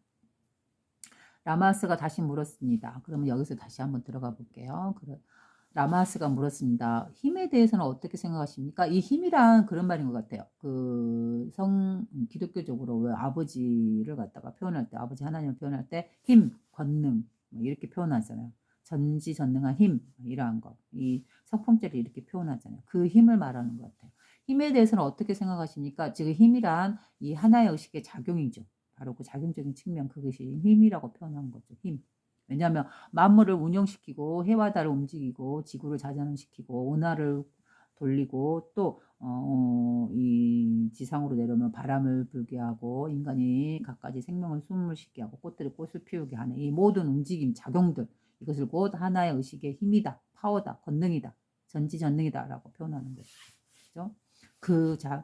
라마스가 다시 물었습니다. 그러면 여기서 다시 한번 들어가 볼게요. 라마스가 물었습니다. 힘에 대해서는 어떻게 생각하십니까? 이 힘이란 그런 말인 것 같아요. 기독교적으로 왜 아버지를 갖다가 표현할 때, 아버지 하나님을 표현할 때 힘, 권능 뭐 이렇게 표현하잖아요. 전지전능한 힘 이러한 거. 이 성품죄를 이렇게 표현하잖아요. 그 힘을 말하는 것 같아요. 힘에 대해서는 어떻게 생각하십니까? 지금 힘이란 이 하나의 의식의 작용이죠. 바로 그 작용적인 측면, 그것이 힘이라고 표현한 거죠. 힘. 왜냐하면 만물을 운영시키고 해와 달을 움직이고 지구를 자전시키고 은하를 돌리고 또 이 지상으로 내려오면 바람을 불게 하고 인간이 갖가지 생명을 숨을 쉬게 하고 꽃들이 꽃을 피우게 하는 이 모든 움직임, 작용들, 이것을 곧 하나의 의식의 힘이다, 파워다, 권능이다, 전지전능이다라고 표현하는 거죠. 그죠?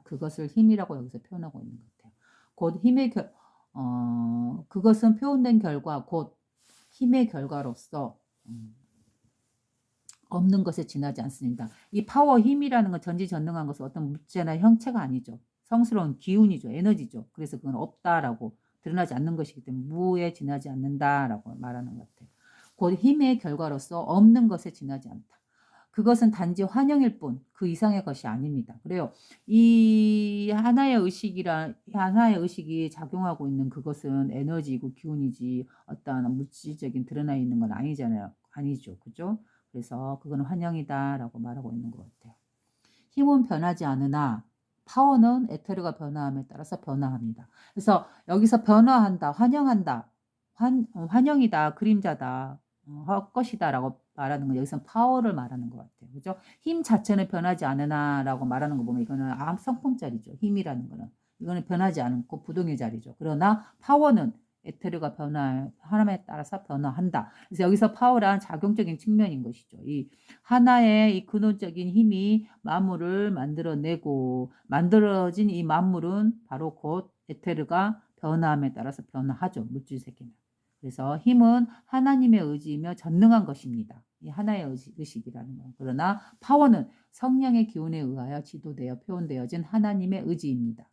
그것을 힘이라고 여기서 표현하고 있는 것 같아요. 곧 그것은 표현된 결과 곧 힘의 결과로서 없는 것에 지나지 않습니다. 이 파워, 힘이라는 건 전지전능한 것은 어떤 물체나 형체가 아니죠. 성스러운 기운이죠. 에너지죠. 그래서 그건 없다라고 드러나지 않는 것이기 때문에 무에 지나지 않는다라고 말하는 것 같아요. 곧 힘의 결과로서 없는 것에 지나지 않다. 그것은 단지 환영일 뿐 그 이상의 것이 아닙니다. 그래요. 이 하나의 의식이 작용하고 있는 그것은 에너지이고 기운이지 어떠한 물질적인 드러나 있는 건 아니잖아요. 아니죠. 그죠? 그래서 그건 환영이다라고 말하고 있는 것 같아요. 힘은 변하지 않으나 파워는 에테르가 변화함에 따라서 변화합니다. 그래서 여기서 변화한다, 환영한다, 환영이다, 그림자다, 헛것이다라고 말하는 건 여기서 파워를 말하는 것 같아요. 그죠? 힘 자체는 변하지 않으나라고 말하는 거 보면 이거는 성품짜리죠. 힘이라는 거는. 이거는 변하지 않고 부동의 자리죠. 그러나 파워는 에테르가 하나에 따라서 변화한다. 그래서 여기서 파워란 작용적인 측면인 것이죠. 이 하나의 이 근원적인 힘이 만물을 만들어내고 만들어진 이 만물은 바로 곧 에테르가 변화함에 따라서 변화하죠. 물질 세계는. 그래서 힘은 하나님의 의지이며 전능한 것입니다. 이 하나의 의식이라는 거. 그러나 파워는 성령의 기운에 의하여 지도되어 표현되어진 하나님의 의지입니다.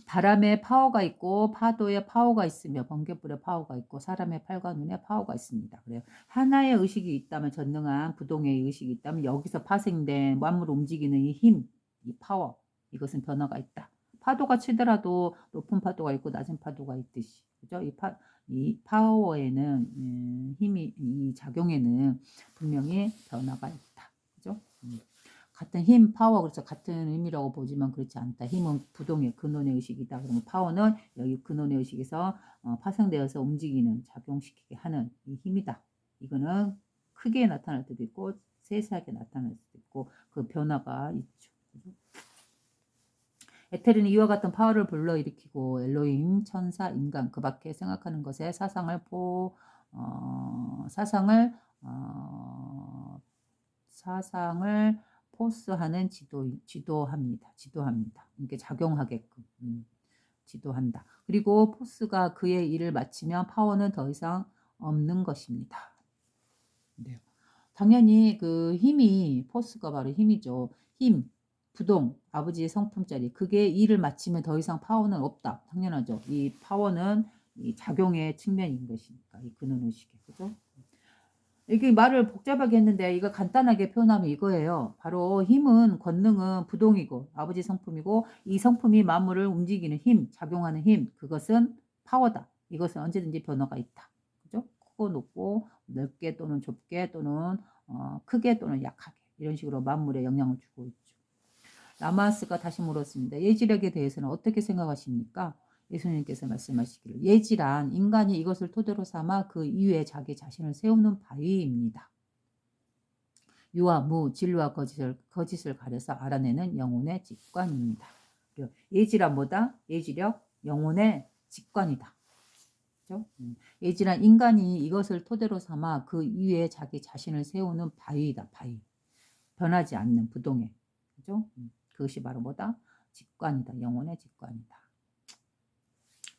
바람에 파워가 있고 파도에 파워가 있으며 번개불에 파워가 있고 사람의 팔과 눈에 파워가 있습니다. 그래요. 하나의 의식이 있다면 전능한 부동의 의식이 있다면 여기서 파생된 만물을 움직이는 이 힘, 이 파워 이것은 변화가 있다. 파도가 치더라도 높은 파도가 있고 낮은 파도가 있듯이 그죠? 이 파워에는 힘이 이 작용에는 분명히 변화가 있다. 그죠? 같은 힘, 파워, 그래서 같은 의미라고 보지만 그렇지 않다. 힘은 부동의 근원의 의식이다. 그러면 파워는 여기 근원의 의식에서 파생되어서 움직이는, 작용시키게 하는 이 힘이다. 이거는 크게 나타날 때도 있고 세세하게 나타날 수도 있고 그 변화가 있죠. 에테르는 이와 같은 파워를 불러일으키고 엘로힘, 천사, 인간 그 밖에 생각하는 것에 사상을 포스하는 지도합니다. 이게 작용하게끔 지도한다. 그리고 포스가 그의 일을 마치면 파워는 더 이상 없는 것입니다. 네. 당연히 그 힘이 포스가 바로 힘이죠. 힘, 부동, 아버지의 성품짜리 그게 일을 마치면 더 이상 파워는 없다. 당연하죠. 이 파워는 이 작용의 측면인 것이니까 이 근원의식이 그죠? 이게 말을 복잡하게 했는데 이거 간단하게 표현하면 이거예요. 바로 힘은 권능은 부동이고 아버지 성품이고 이 성품이 만물을 움직이는 힘, 작용하는 힘 그것은 파워다. 이것은 언제든지 변화가 있다. 그죠? 크고 높고 넓게 또는 좁게 또는 크게 또는 약하게 이런 식으로 만물에 영향을 주고 있죠. 라마스가 다시 물었습니다. 예지력에 대해서는 어떻게 생각하십니까? 예수님께서 말씀하시기를 예지란 인간이 이것을 토대로 삼아 그 이외에 자기 자신을 세우는 바위입니다. 유와 무, 진리와 거짓을 가려서 알아내는 영혼의 직관입니다. 예지란 뭐다? 예지력, 영혼의 직관이다. 그렇죠? 예지란 인간이 이것을 토대로 삼아 그 이외에 자기 자신을 세우는 바위이다. 바위. 변하지 않는 부동의. 그죠? 그것이 바로 뭐다? 직관이다. 영혼의 직관이다.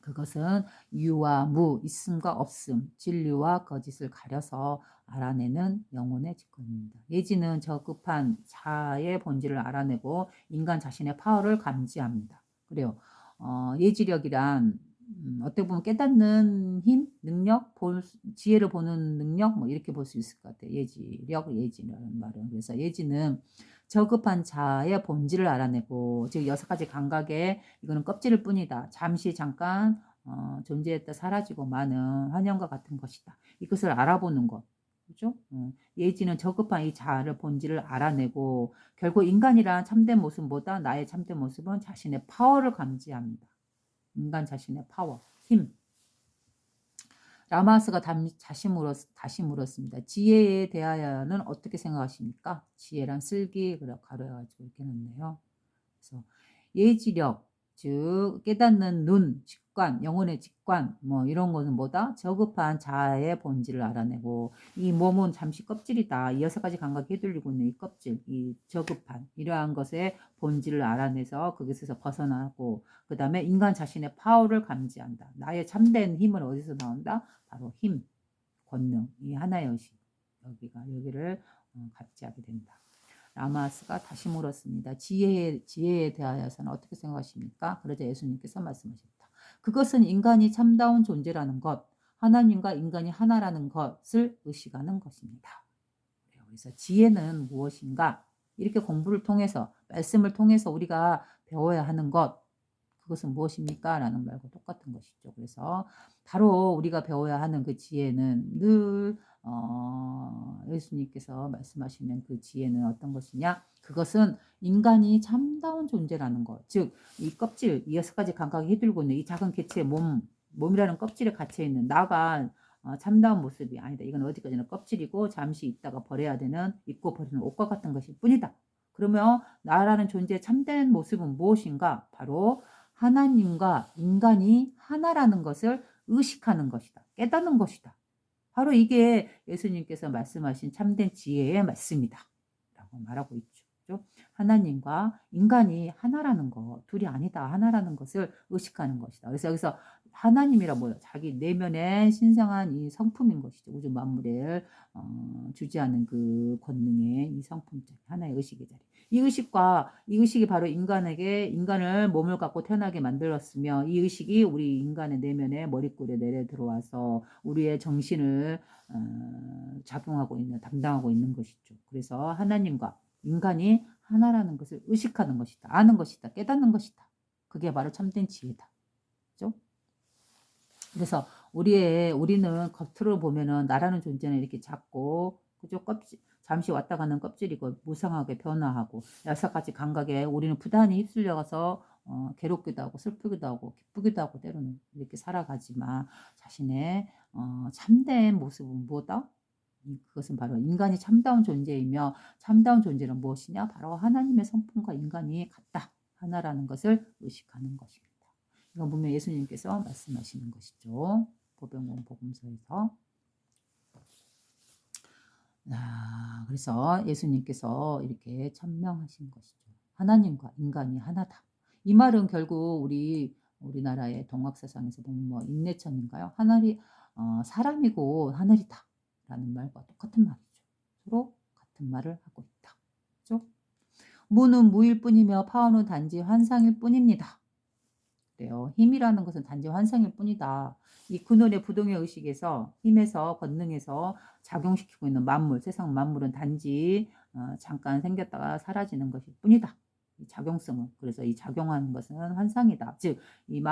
그것은 유와 무, 있음과 없음, 진리와 거짓을 가려서 알아내는 영혼의 직관입니다. 예지는 저급한 자의 본질을 알아내고 인간 자신의 파워를 감지합니다. 그래요. 예지력이란 어떻게 보면 깨닫는 힘, 능력, 지혜를 보는 능력 뭐 이렇게 볼 수 있을 것 같아요. 예지력, 예지라는 말은. 그래서 예지는 저급한 자의 본질을 알아내고 즉 6가지 감각에 이거는 껍질일 뿐이다. 잠시 잠깐 존재했다 사라지고 마는 환영과 같은 것이다. 이것을 알아보는 것. 그죠? 예지는 저급한 이 자아를 본질을 알아내고 결국 인간이란 참된 모습보다 나의 참된 모습은 자신의 파워를 감지합니다. 인간 자신의 파워, 힘. 라마스가 다시 물었습니다. 지혜에 대하여는 어떻게 생각하십니까? 지혜란 쓸기 가려가지고 이렇게 놓네요. 그래서 예지력, 즉 깨닫는 눈, 직관, 영혼의 직관 뭐 이런 거는 뭐다? 저급한 자아의 본질을 알아내고 이 몸은 잠시 껍질이다. 이 6가지 감각이 휘둘리고 있는 이 껍질, 이 저급한 이러한 것의 본질을 알아내서 거기서 벗어나고 그 다음에 인간 자신의 파워를 감지한다. 나의 참된 힘은 어디서 나온다? 바로 힘, 권능, 이 하나의 의식 여기를 감지하게 된다. 라마스가 다시 물었습니다. 지혜에 대하여서는 어떻게 생각하십니까? 그러자 예수님께서 말씀하셨다. 그것은 인간이 참다운 존재라는 것, 하나님과 인간이 하나라는 것을 의식하는 것입니다. 그래서 지혜는 무엇인가? 이렇게 공부를 통해서 말씀을 통해서 우리가 배워야 하는 것, 그것은 무엇입니까? 라는 말과 똑같은 것이죠. 그래서 바로 우리가 배워야 하는 그 지혜는 늘 예수님께서 말씀하시는 그 지혜는 어떤 것이냐? 그것은 인간이 참다운 존재라는 것. 즉, 이 껍질, 이 6가지 감각이 휘둘고 있는 이 작은 개체의 몸이라는 껍질에 갇혀있는 나가 참다운 모습이 아니다. 이건 어디까지나 껍질이고 잠시 있다가 버려야 되는 입고 버리는 옷과 같은 것일 뿐이다. 그러면 나라는 존재의 참된 모습은 무엇인가? 바로 하나님과 인간이 하나라는 것을 의식하는 것이다. 깨닫는 것이다. 바로 이게 예수님께서 말씀하신 참된 지혜의 말씀이다. 라고 말하고 있죠. 하나님과 인간이 하나라는 것, 둘이 아니다. 하나라는 것을 의식하는 것이다. 그래서 여기서 하나님이라 뭐예요? 자기 내면에 신성한 이 성품인 것이죠. 우주 만물을 주지하는 그 권능의 이 성품 자리, 하나의 의식의 자리. 이 의식이 바로 인간을 몸을 갖고 태어나게 만들었으며 이 의식이 우리 인간의 내면에 머리꼬리에 내려 들어와서 우리의 정신을 담당하고 있는 것이죠. 그래서 하나님과 인간이 하나라는 것을 의식하는 것이다. 아는 것이다. 깨닫는 것이다. 그게 바로 참된 지혜다. 그죠? 그래서 우리는 겉으로 보면은 나라는 존재는 이렇게 작고, 그죠? 잠시 왔다 가는 껍질이고, 무상하게 변화하고, 6가지 감각에 우리는 부단히 휩쓸려가서, 괴롭기도 하고, 슬프기도 하고, 기쁘기도 하고, 때로는 이렇게 살아가지만, 자신의, 참된 모습은 뭐다? 그것은 바로 인간이 참다운 존재이며, 참다운 존재는 무엇이냐? 바로 하나님의 성품과 인간이 같다. 하나라는 것을 의식하는 것입니다. 이거 보면 예수님께서 말씀하시는 것이죠. 보병공 복음서에서. 그래서 예수님께서 이렇게 천명하신 것이죠. 하나님과 인간이 하나다. 이 말은 결국 우리나라의 동학사상에서 보면 뭐 인내천인가요? 하늘이 사람이고 하늘이다 라는 말과 똑같은 말이죠. 서로 같은 말을 하고 있다. 그렇죠? 무는 무일 뿐이며 파워는 단지 환상일 뿐입니다. 그래요. 힘이라는 것은 단지 환상일 뿐이다. 이 근원의 부동의 의식에서 힘에서 권능에서 작용시키고 있는 만물, 세상 만물은 단지 잠깐 생겼다가 사라지는 것일 뿐이다. 이 작용성은. 그래서 이 작용하는 것은 환상이다. 즉, 이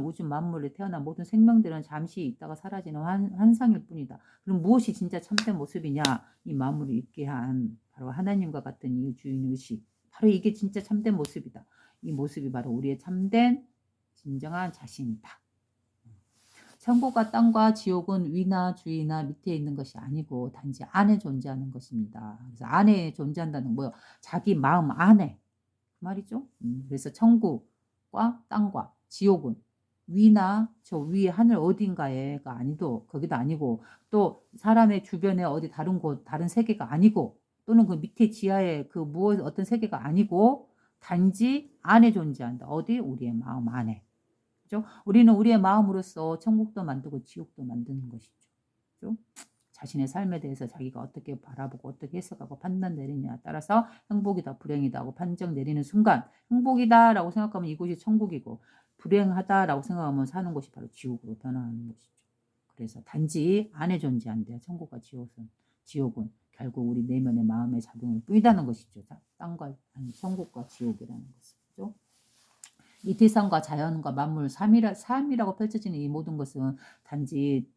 우주 만물에 태어난 모든 생명들은 잠시 있다가 사라지는 환상일 뿐이다. 그럼 무엇이 진짜 참된 모습이냐? 이 만물을 있게 한 바로 하나님과 같은 이 주인 의식. 바로 이게 진짜 참된 모습이다. 이 모습이 바로 우리의 참된 진정한 자신이다. 천국과 땅과 지옥은 위나 주위나 밑에 있는 것이 아니고 단지 안에 존재하는 것입니다. 그래서 안에 존재한다는 뭐요? 자기 마음 안에 그 말이죠. 그래서 천국과 땅과 지옥은 위나 저 위에 하늘 어딘가에가 아니도 거기도 아니고 또 사람의 주변에 어디 다른 곳 다른 세계가 아니고 또는 그 밑에 지하에 그 무엇 어떤 세계가 아니고 단지 안에 존재한다. 어디? 우리의 마음 안에. 그죠? 우리는 우리의 마음으로써 천국도 만들고 지옥도 만드는 것이죠. 그죠? 자신의 삶에 대해서 자기가 어떻게 바라보고 어떻게 해석하고 판단 내리냐에 따라서 행복이다 불행이다 하고 판정 내리는 순간 행복이다 라고 생각하면 이곳이 천국이고 불행하다라고 생각하면 사는 곳이 바로 지옥으로 변화하는 것이죠. 그래서 단지 안에 존재한대요. 천국과 지옥은 결국 우리 내면의 마음의 작용을 뿐이다는 것이죠. 땅과 아니 천국과 지옥이라는 것은. 그죠? 이 세상과 자연과 만물 삶이라고 펼쳐지는 이 모든 것은 단지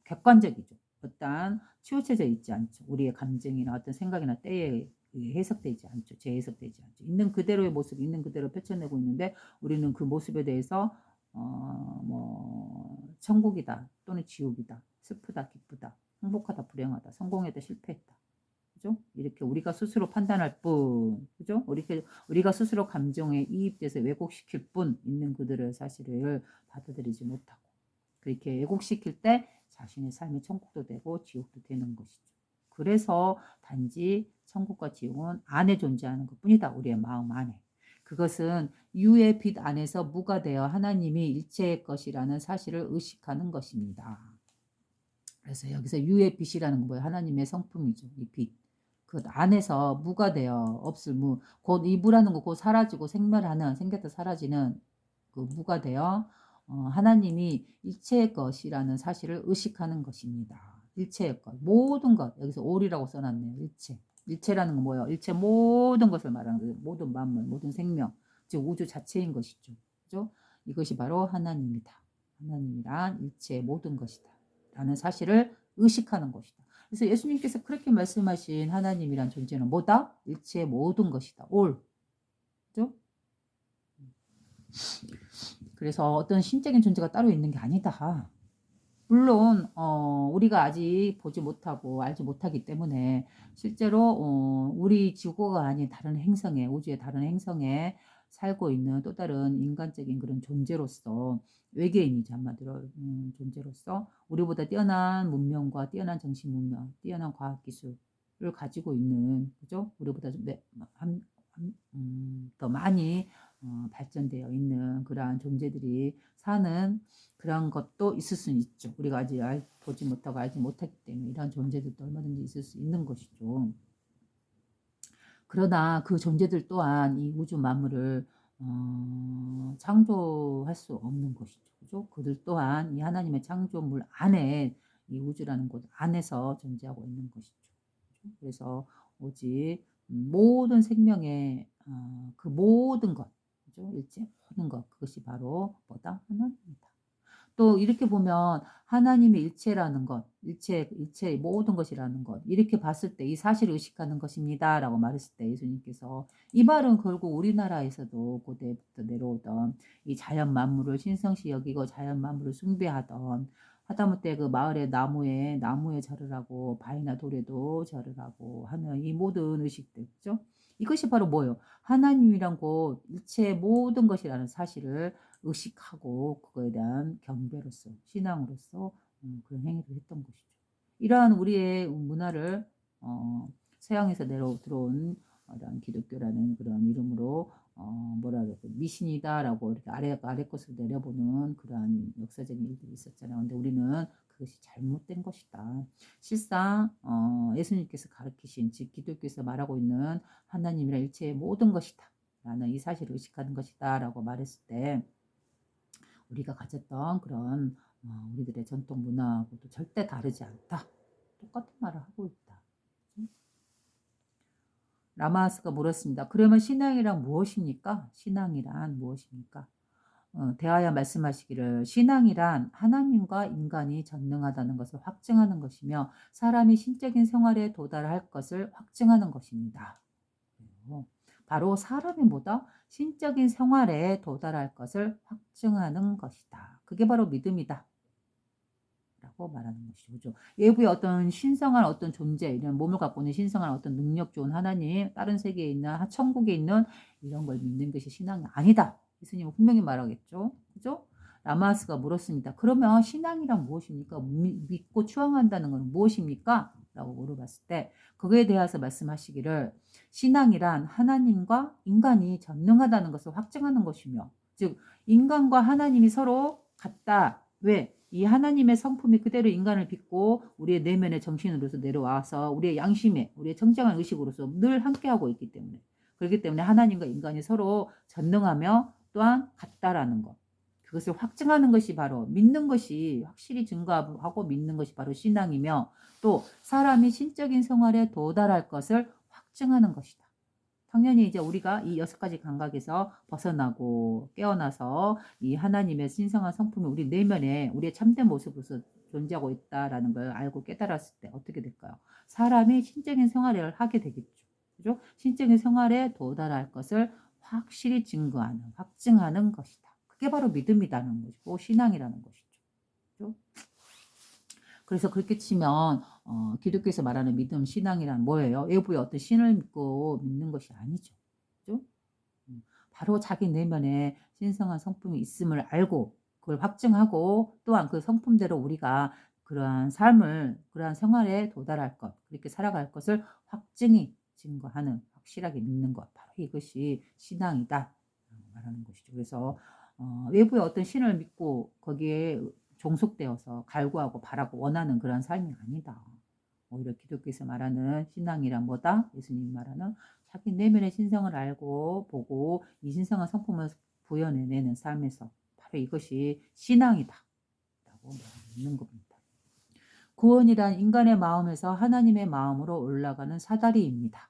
객관적이죠. 어떠한 치우쳐져 있지 않죠. 우리의 감정이나 어떤 생각이나 때에 해석되지 않죠. 재해석되지 않죠. 있는 그대로의 모습, 있는 그대로 펼쳐내고 있는데 우리는 그 모습에 대해서 천국이다 또는 지옥이다, 슬프다, 기쁘다, 행복하다, 불행하다, 성공했다, 실패했다. 그죠? 이렇게 우리가 스스로 판단할 뿐, 그죠? 우리가 스스로 감정에 이입돼서 왜곡시킬 뿐 있는 그들의 사실을 받아들이지 못하고 그렇게 왜곡시킬 때 자신의 삶이 천국도 되고 지옥도 되는 것이죠. 그래서 단지 천국과 지옥은 안에 존재하는 것뿐이다. 우리의 마음 안에. 그것은 유의 빛 안에서 무가 되어 하나님이 일체의 것이라는 사실을 의식하는 것입니다. 그래서 여기서 유의 빛이라는 건 뭐예요? 하나님의 성품이죠. 이 빛. 그 안에서 무가 되어 없을 무. 곧 이 무라는 거 곧 사라지고 생멸하는 생겼다 사라지는 그 무가 되어 하나님이 일체의 것이라는 사실을 의식하는 것입니다. 일체의 것. 모든 것. 여기서 올이라고 써놨네요. 일체. 일체라는 건 뭐예요? 일체 모든 것을 말하는 거예요. 모든 만물, 모든 생명. 즉 우주 자체인 것이죠. 그죠? 이것이 바로 하나님이다. 하나님이란 일체의 모든 것이다. 라는 사실을 의식하는 것이다. 그래서 예수님께서 그렇게 말씀하신 하나님이란 존재는 뭐다? 일체의 모든 것이다. 올. 그죠? 그래서 어떤 신적인 존재가 따로 있는 게 아니다. 물론 우리가 아직 보지 못하고 알지 못하기 때문에 실제로 우리 지구가 아닌 다른 행성에 우주의 다른 행성에 살고 있는 또 다른 인간적인 그런 존재로서 외계인이지 한마디로 존재로서 우리보다 뛰어난 문명과 뛰어난 정신 문명, 뛰어난 과학 기술을 가지고 있는 그죠? 우리보다 더 많이 발전되어 있는 그러한 존재들이 사는 그런 것도 있을 수는 있죠. 우리가 아직 보지 못하고 알지 못하기 때문에 이런 존재들도 얼마든지 있을 수 있는 것이죠. 그러나 그 존재들 또한 이 우주 만물을 창조할 수 없는 것이죠. 그죠? 그들 또한 이 하나님의 창조물 안에 이 우주라는 곳 안에서 존재하고 있는 것이죠. 그죠? 그래서 오직 모든 생명의 그 모든 것, 그죠? 일체 모든 것 그것이 바로 뭐다? 하나님이다. 또 이렇게 보면 하나님의 일체라는 것, 일체의 모든 것이라는 것, 이렇게 봤을 때 이 사실을 의식하는 것입니다. 라고 말했을 때 예수님께서 이 말은 결국 우리나라에서도 고대부터 내려오던 이 자연 만물을 신성시 여기고 자연 만물을 숭배하던 하다못해 그 마을의 나무에 절을 하고 바위나 돌에도 절을 하고 하는 이 모든 의식들, 그죠? 이것이 바로 뭐예요? 하나님이란 곧 일체의 모든 것이라는 사실을 의식하고 그거에 대한 경배로서 신앙으로서 그런 행위를 했던 것이죠. 이러한 우리의 문화를 서양에서 들어온 이런 기독교라는 그런 이름으로 미신이다라고 이렇게 아래 것을 내려보는 그러한 역사적인 일들이 있었잖아요. 근데 우리는 그것이 잘못된 것이다. 실상 예수님께서 가르치신 즉 기독교에서 말하고 있는 하나님이란 일체의 모든 것이다. 라는 이 사실을 의식하는 것이다. 라고 말했을 때 우리가 가졌던 그런 우리들의 전통 문화하고도 절대 다르지 않다. 똑같은 말을 하고 있다. 라마스가 물었습니다. 그러면 신앙이란 무엇입니까? 신앙이란 무엇입니까? 대하여 말씀하시기를 신앙이란 하나님과 인간이 전능하다는 것을 확증하는 것이며 사람이 신적인 생활에 도달할 것을 확증하는 것입니다. 바로 사람이 뭐다? 신적인 생활에 도달할 것을 확증하는 것이다. 그게 바로 믿음이다. 라고 말하는 것이죠. 그죠? 외부의 어떤 신성한 어떤 존재, 이런 몸을 갖고 있는 신성한 어떤 능력 좋은 하나님, 다른 세계에 있는, 천국에 있는 이런 걸 믿는 것이 신앙이 아니다. 예수님은 분명히 말하겠죠. 그죠? 라마스가 물었습니다. 그러면 신앙이란 무엇입니까? 믿고 추앙한다는 건 무엇입니까? 라고 물어봤을 때 그거에 대해서 말씀하시기를 신앙이란 하나님과 인간이 전능하다는 것을 확증하는 것이며 즉 인간과 하나님이 서로 같다. 왜? 이 하나님의 성품이 그대로 인간을 빚고 우리의 내면의 정신으로서 내려와서 우리의 양심에 우리의 청정한 의식으로서 늘 함께하고 있기 때문에 그렇기 때문에 하나님과 인간이 서로 전능하며 또한 같다라는 것. 그것을 확증하는 것이 바로 믿는 것이 확실히 증거하고 믿는 것이 바로 신앙이며 또 사람이 신적인 생활에 도달할 것을 확증하는 것이다. 당연히 이제 우리가 이 6가지 감각에서 벗어나고 깨어나서 이 하나님의 신성한 성품이 우리 내면에 우리의 참된 모습으로서 존재하고 있다라는 걸 알고 깨달았을 때 어떻게 될까요? 사람이 신적인 생활을 하게 되겠죠. 그죠? 신적인 생활에 도달할 것을 확실히 증거하는, 확증하는 것이다. 그게 바로 믿음이라는 것이고 신앙이라는 것이죠. 그죠? 그래서 그렇게 치면 기독교에서 말하는 믿음, 신앙이란 뭐예요? 외부의 어떤 신을 믿고 믿는 것이 아니죠. 그죠? 바로 자기 내면에 신성한 성품이 있음을 알고 그걸 확증하고 또한 그 성품대로 우리가 그러한 삶을 그러한 생활에 도달할 것 그렇게 살아갈 것을 확증이 증거하는 확실하게 믿는 것 바로 이것이 신앙이다 말하는 것이죠. 그래서 외부의 어떤 신을 믿고 거기에 종속되어서 갈구하고 바라고 원하는 그런 삶이 아니다. 오히려 기독교에서 말하는 신앙이란 뭐다? 예수님이 말하는 자기 내면의 신성을 알고 보고 이 신성한 성품을 부여내는 삶에서 바로 이것이 신앙이다. 라고 말하는 겁니다. 구원이란 인간의 마음에서 하나님의 마음으로 올라가는 사다리입니다.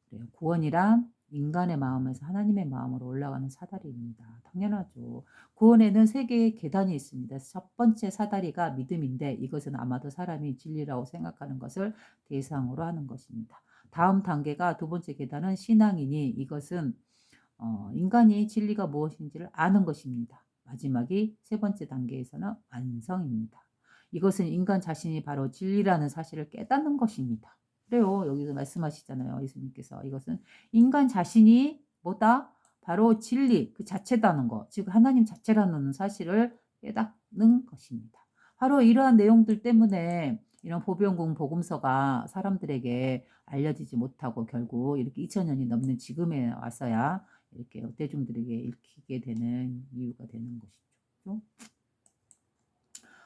그래요. 구원이란 인간의 마음에서 하나님의 마음으로 올라가는 사다리입니다. 당연하죠. 구원에는 3개의 계단이 있습니다. 첫 번째 사다리가 믿음인데 이것은 아마도 사람이 진리라고 생각하는 것을 대상으로 하는 것입니다. 다음 단계가 두 번째 계단은 신앙이니 이것은 인간이 진리가 무엇인지를 아는 것입니다. 마지막이 세 번째 단계에서는 완성입니다. 이것은 인간 자신이 바로 진리라는 사실을 깨닫는 것입니다. 그래요. 여기서 말씀하시잖아요. 예수님께서 이것은 인간 자신이 뭐다? 바로 진리 그 자체다는 것, 즉 하나님 자체라는 사실을 깨닫는 것입니다. 바로 이러한 내용들 때문에 이런 보병공 복음서가 사람들에게 알려지지 못하고 결국 이렇게 2000년이 넘는 지금에 와서야 이렇게 대중들에게 읽히게 되는 이유가 되는 것이죠.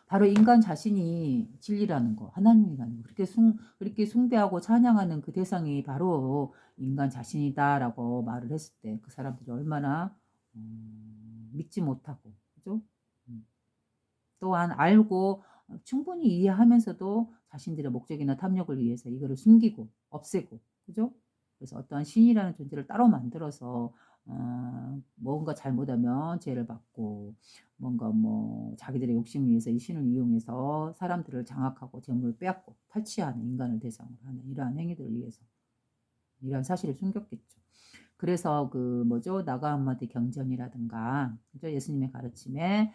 바로 인간 자신이 진리라는 거, 하나님이라는 거, 그렇게 숭배하고 찬양하는 그 대상이 바로 인간 자신이다라고 말을 했을 때 그 사람들이 얼마나 믿지 못하고, 그죠? 또한 알고 충분히 이해하면서도 자신들의 목적이나 탐욕을 위해서 이거를 숨기고 없애고, 그죠? 그래서 어떠한 신이라는 존재를 따로 만들어서 뭔가 잘못하면 죄를 받고 뭔가 뭐 자기들의 욕심을 위해서 이 신을 이용해서 사람들을 장악하고 재물을 빼앗고 탈취하는 인간을 대상으로 하는 이러한 행위들을 위해서 이러한 사실을 숨겼겠죠. 그래서 그 뭐죠? 나가 한마디 경전이라든가 그죠? 예수님의 가르침에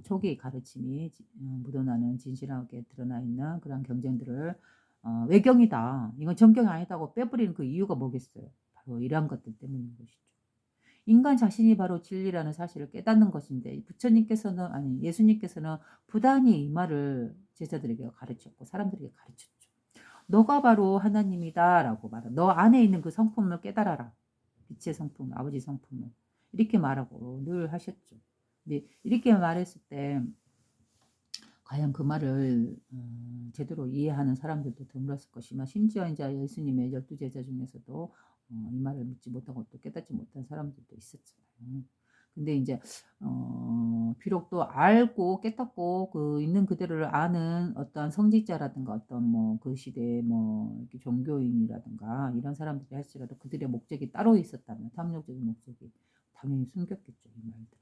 초기 가르침이 묻어나는 진실하게 드러나 있는 그런 경전들을 외경이다. 이건 정경이 아니다고 빼버리는 그 이유가 뭐겠어요? 바로 이러한 것들 때문인 것이죠. 인간 자신이 바로 진리라는 사실을 깨닫는 것인데 부처님께서는 아니 예수님께서는 부단히 이 말을 제자들에게 가르쳤고 사람들에게 가르쳤죠. 너가 바로 하나님이다라고 말하. 너 안에 있는 그 성품을 깨달아라. 빛의 성품, 아버지 성품을 이렇게 말하고 늘 하셨죠. 근데 이렇게 말했을 때 과연 그 말을 제대로 이해하는 사람들도 드물었을 것이며 심지어 이제 예수님의 12제자 중에서도 이 말을 믿지 못하고 또 깨닫지 못한 사람들도 있었잖아요. 근데 이제 비록 또 알고 깨닫고 그 있는 그대로를 아는 어떤 성직자라든가 어떤 뭐 그 시대의 뭐 이렇게 종교인이라든가 이런 사람들이 할지라도 그들의 목적이 따로 있었다면 탐욕적인 목적이 당연히 숨겼겠죠, 이 말들을.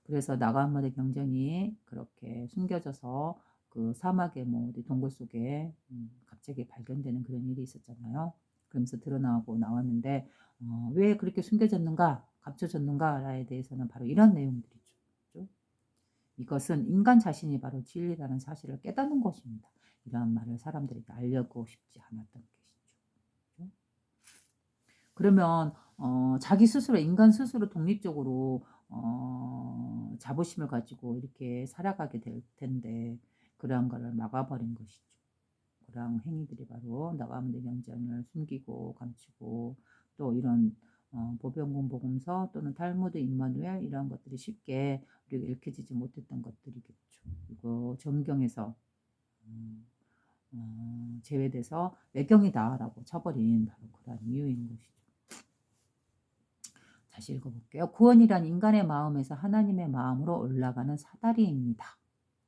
그래서 나가한마디 경전이 그렇게 숨겨져서 그 사막의 뭐 어디 동굴 속에 갑자기 발견되는 그런 일이 있었잖아요. 그러면서 드러나고 나왔는데 왜 그렇게 숨겨졌는가, 감춰졌는가에 대해서는 바로 이런 내용들이죠. 그죠? 이것은 인간 자신이 바로 진리라는 사실을 깨닫는 것입니다. 이러한 말을 사람들에게 알려고 싶지 않았던 것이죠. 그러면 자기 스스로 인간 스스로 독립적으로 자부심을 가지고 이렇게 살아가게 될 텐데 그러한 것을 막아버린 것이죠. 그러한 행위들이 바로 나가문의 경전을 숨기고 감추고 또 이런 보병공 복음서 또는 탈무드 임마누엘 이러한 것들이 쉽게 우리가 읽혀지지 못했던 것들이겠죠. 그리고 정경에서 제외돼서 외경이다라고 쳐버린 바로 그러한 이유인 것이죠. 다시 읽어볼게요. 구원이란 인간의 마음에서 하나님의 마음으로 올라가는 사다리입니다.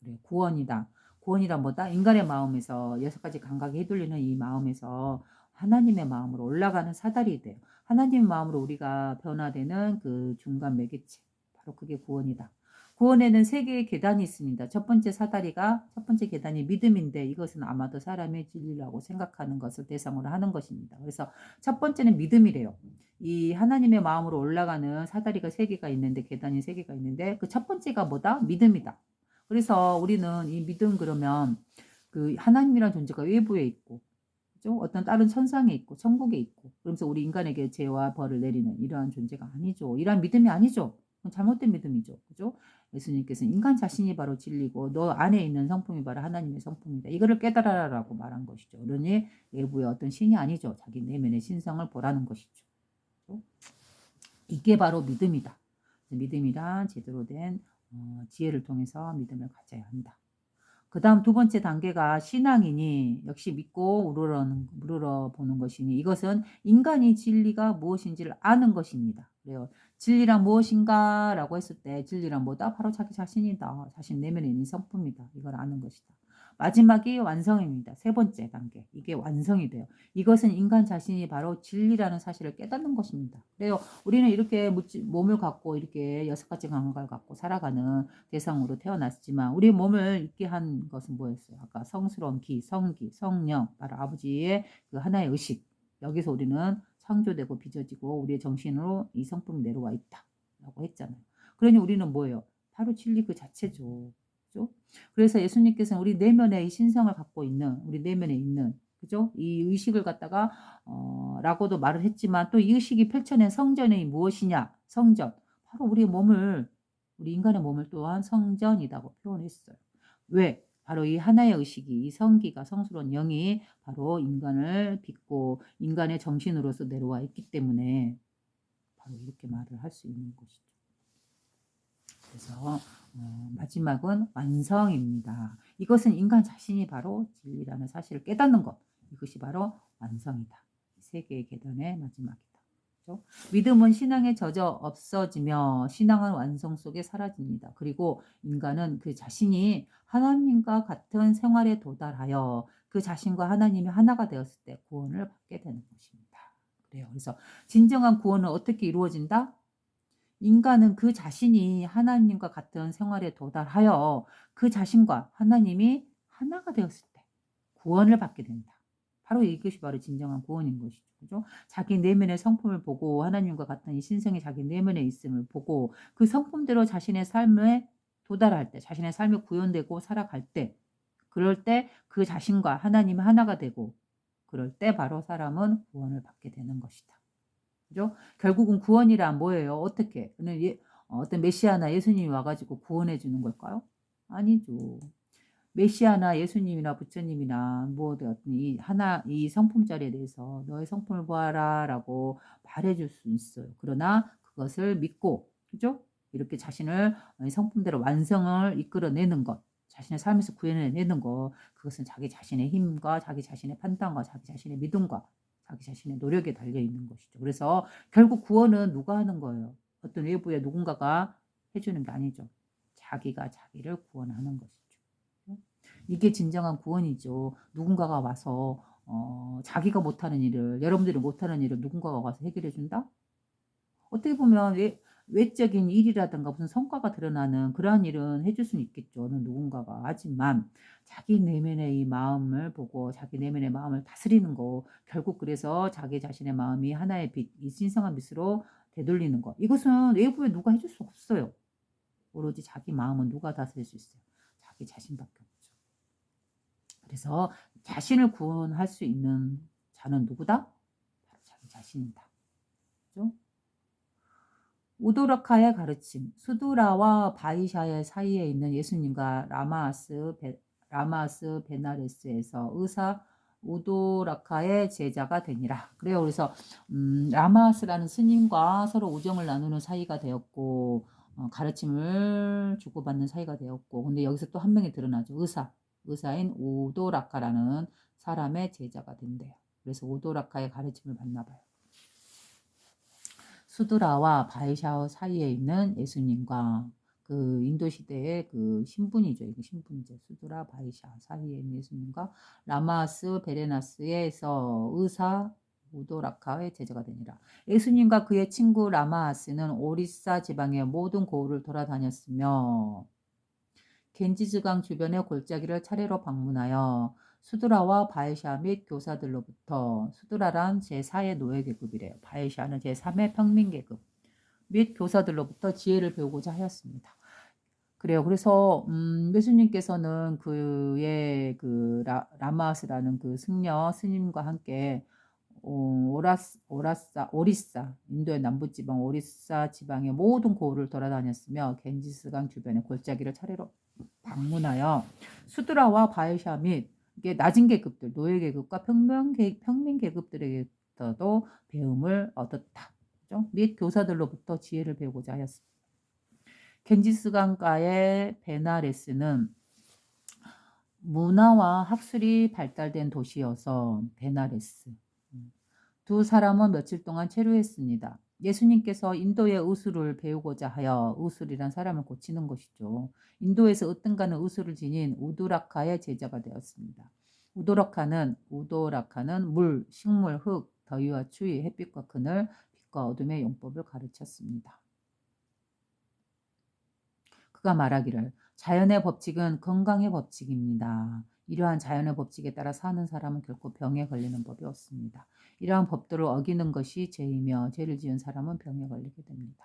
그래, 구원이다. 구원이란 뭐다? 인간의 마음에서 6가지 감각이 휘둘리는 이 마음에서 하나님의 마음으로 올라가는 사다리 돼요. 하나님의 마음으로 우리가 변화되는 그 중간 매개체. 바로 그게 구원이다. 구원에는 3개의 계단이 있습니다. 첫 번째 계단이 믿음인데 이것은 아마도 사람의 진리라고 생각하는 것을 대상으로 하는 것입니다. 그래서 첫 번째는 믿음이래요. 이 하나님의 마음으로 올라가는 사다리가 3개가 있는데 계단이 3개가 있는데 그 첫 번째가 뭐다? 믿음이다. 그래서 우리는 이 믿음 그러면 그 하나님이라는 존재가 외부에 있고 그죠? 어떤 다른 천상에 있고 천국에 있고 그러면서 우리 인간에게 죄와 벌을 내리는 이러한 존재가 아니죠. 이러한 믿음이 아니죠. 잘못된 믿음이죠. 그죠? 예수님께서는 인간 자신이 바로 진리고 너 안에 있는 성품이 바로 하나님의 성품이다. 이거를 깨달아라라고 말한 것이죠. 그러니 외부의 어떤 신이 아니죠. 자기 내면의 신성을 보라는 것이죠. 이게 바로 믿음이다. 믿음이란 제대로 된 지혜를 통해서 믿음을 가져야 한다. 그 다음 2번째 단계가 신앙이니 역시 믿고 우러러 보는 것이니 이것은 인간이 진리가 무엇인지를 아는 것입니다. 그래요. 진리란 무엇인가 라고 했을 때 진리란 뭐다? 바로 자기 자신이다. 자신 내면에 있는 성품이다. 이걸 아는 것이다. 마지막이 완성입니다. 3번째 단계. 이게 완성이 돼요. 이것은 인간 자신이 바로 진리라는 사실을 깨닫는 것입니다. 그래요. 우리는 이렇게 몸을 갖고 이렇게 6가지 감각을 갖고 살아가는 대상으로 태어났지만 우리 몸을 있게 한 것은 뭐였어요? 아까 성스러운 기, 성기, 성령, 바로 아버지의 그 하나의 의식. 여기서 우리는 창조되고 빚어지고 우리의 정신으로 이 성품이 내려와 있다. 라고 했잖아요. 그러니 우리는 뭐예요? 바로 진리 그 자체죠. 그죠? 그래서 예수님께서는 우리 내면에 이 신성을 갖고 있는, 우리 내면에 있는, 그죠? 이 의식을 갖다가, 라고도 말을 했지만 또 이 의식이 펼쳐낸 성전이 무엇이냐? 성전. 바로 우리 인간의 몸을 또한 성전이라고 표현했어요. 왜? 바로 이 하나의 의식이, 이 성기가, 성스러운 영이 바로 인간을 빚고 인간의 정신으로서 내려와 있기 때문에 바로 이렇게 말을 할 수 있는 것이죠. 그래서 마지막은 완성입니다. 이것은 인간 자신이 바로 진리라는 사실을 깨닫는 것. 이것이 바로 완성이다. 3개의 계단의 마지막이다. 그렇죠? 믿음은 신앙에 젖어 없어지며 신앙은 완성 속에 사라집니다. 그리고 인간은 그 자신이 하나님과 같은 생활에 도달하여 그 자신과 하나님이 하나가 되었을 때 구원을 받게 되는 것입니다. 그래요. 그래서 진정한 구원은 어떻게 이루어진다? 인간은 그 자신이 하나님과 같은 생활에 도달하여 그 자신과 하나님이 하나가 되었을 때 구원을 받게 된다. 바로 이것이 바로 진정한 구원인 것이죠. 그죠? 자기 내면의 성품을 보고 하나님과 같은 이 신성이 자기 내면에 있음을 보고 그 성품대로 자신의 삶에 도달할 때, 자신의 삶이 구현되고 살아갈 때, 그럴 때 그 자신과 하나님이 하나가 되고 그럴 때 바로 사람은 구원을 받게 되는 것이다. 그죠? 결국은 구원이란 뭐예요? 어떻게? 어떤 메시아나 예수님이 와가지고 구원해 주는 걸까요? 아니죠. 메시아나 예수님이나 부처님이나 뭐 어떤 이 성품자리에 대해서 너의 성품을 보아라라고 말해줄 수 있어요. 그러나 그것을 믿고, 그죠? 이렇게 자신을 성품대로 완성을 이끌어내는 것, 자신의 삶에서 구해내는 것, 그것은 자기 자신의 힘과 자기 자신의 판단과 자기 자신의 믿음과 자기 자신의 노력에 달려 있는 것이죠. 그래서 결국 구원은 누가 하는 거예요? 어떤 외부의 누군가가 해주는 게 아니죠. 자기가 자기를 구원하는 것이죠. 이게 진정한 구원이죠. 누군가가 와서 자기가 못하는 일을, 여러분들이 못하는 일을 누군가가 와서 해결해 준다? 어떻게 보면 외적인 일이라든가 무슨 성과가 드러나는 그러한 일은 해줄 수는 있겠죠. 어느 누군가가. 하지만 자기 내면의 이 마음을 보고 자기 내면의 마음을 다스리는 거, 결국 그래서 자기 자신의 마음이 하나의 빛, 이 신성한 빛으로 되돌리는 것. 이것은 외부에 누가 해줄 수 없어요. 오로지 자기 마음은 누가 다스릴 수 있어요? 자기 자신밖에 없죠. 그래서 자신을 구원할 수 있는 자는 누구다? 바로 자기 자신이다. 그죠? 우도라카의 가르침, 수두라와 바이샤의 사이에 있는 예수님과 라마스 베나레스에서 의사 우도라카의 제자가 되니라. 그래요. 그래서 라마스라는 스님과 서로 우정을 나누는 사이가 되었고 가르침을 주고받는 사이가 되었고 근데 여기서 또 한 명이 드러나죠. 의사인 우도라카라는 사람의 제자가 된대요. 그래서 우도라카의 가르침을 받나 봐요. 수드라와 바이샤오 사이에 있는 예수님과 그 인도 시대의 그 신분이죠. 이게 신분이죠. 수드라 바이샤 사이에 있는 예수님과 라마스 베레나스에서 의사 우도라카의 제자가 되니라. 예수님과 그의 친구 라마스는 오리사 지방의 모든 고을을 돌아다녔으며 겐지즈강 주변의 골짜기를 차례로 방문하여 수드라와 바에샤 및 교사들로부터 수드라란 제4의 노예계급이래요. 바에샤는 제3의 평민계급 및 교사들로부터 지혜를 배우고자 하였습니다. 그래요. 그래서 예수님께서는 그의 그 라마스라는 그 승려 스님과 함께 오리사 인도의 남부지방 오리사 지방의 모든 고을을 돌아다녔으며 겐지스강 주변의 골짜기를 차례로 방문하여 수드라와 바에샤 및 이게 낮은 계급들 노예 계급과 평민 계급들에게서도 배움을 얻었다. 그죠? 및 교사들로부터 지혜를 배우고자 하였습니다. 겐지스강가의 베나레스는 문화와 학술이 발달된 도시여서 베나레스. 두 사람은 며칠 동안 체류했습니다. 예수님께서 인도의 의술을 배우고자 하여 의술이란 사람을 고치는 것이죠. 인도에서 으뜸가는 의술을 지닌 우도라카의 제자가 되었습니다. 우도라카는 물, 식물, 흙, 더위와 추위, 햇빛과 그늘, 빛과 어둠의 용법을 가르쳤습니다. 그가 말하기를 자연의 법칙은 건강의 법칙입니다. 이러한 자연의 법칙에 따라 사는 사람은 결코 병에 걸리는 법이 없습니다. 이러한 법도를 어기는 것이 죄이며 죄를 지은 사람은 병에 걸리게 됩니다.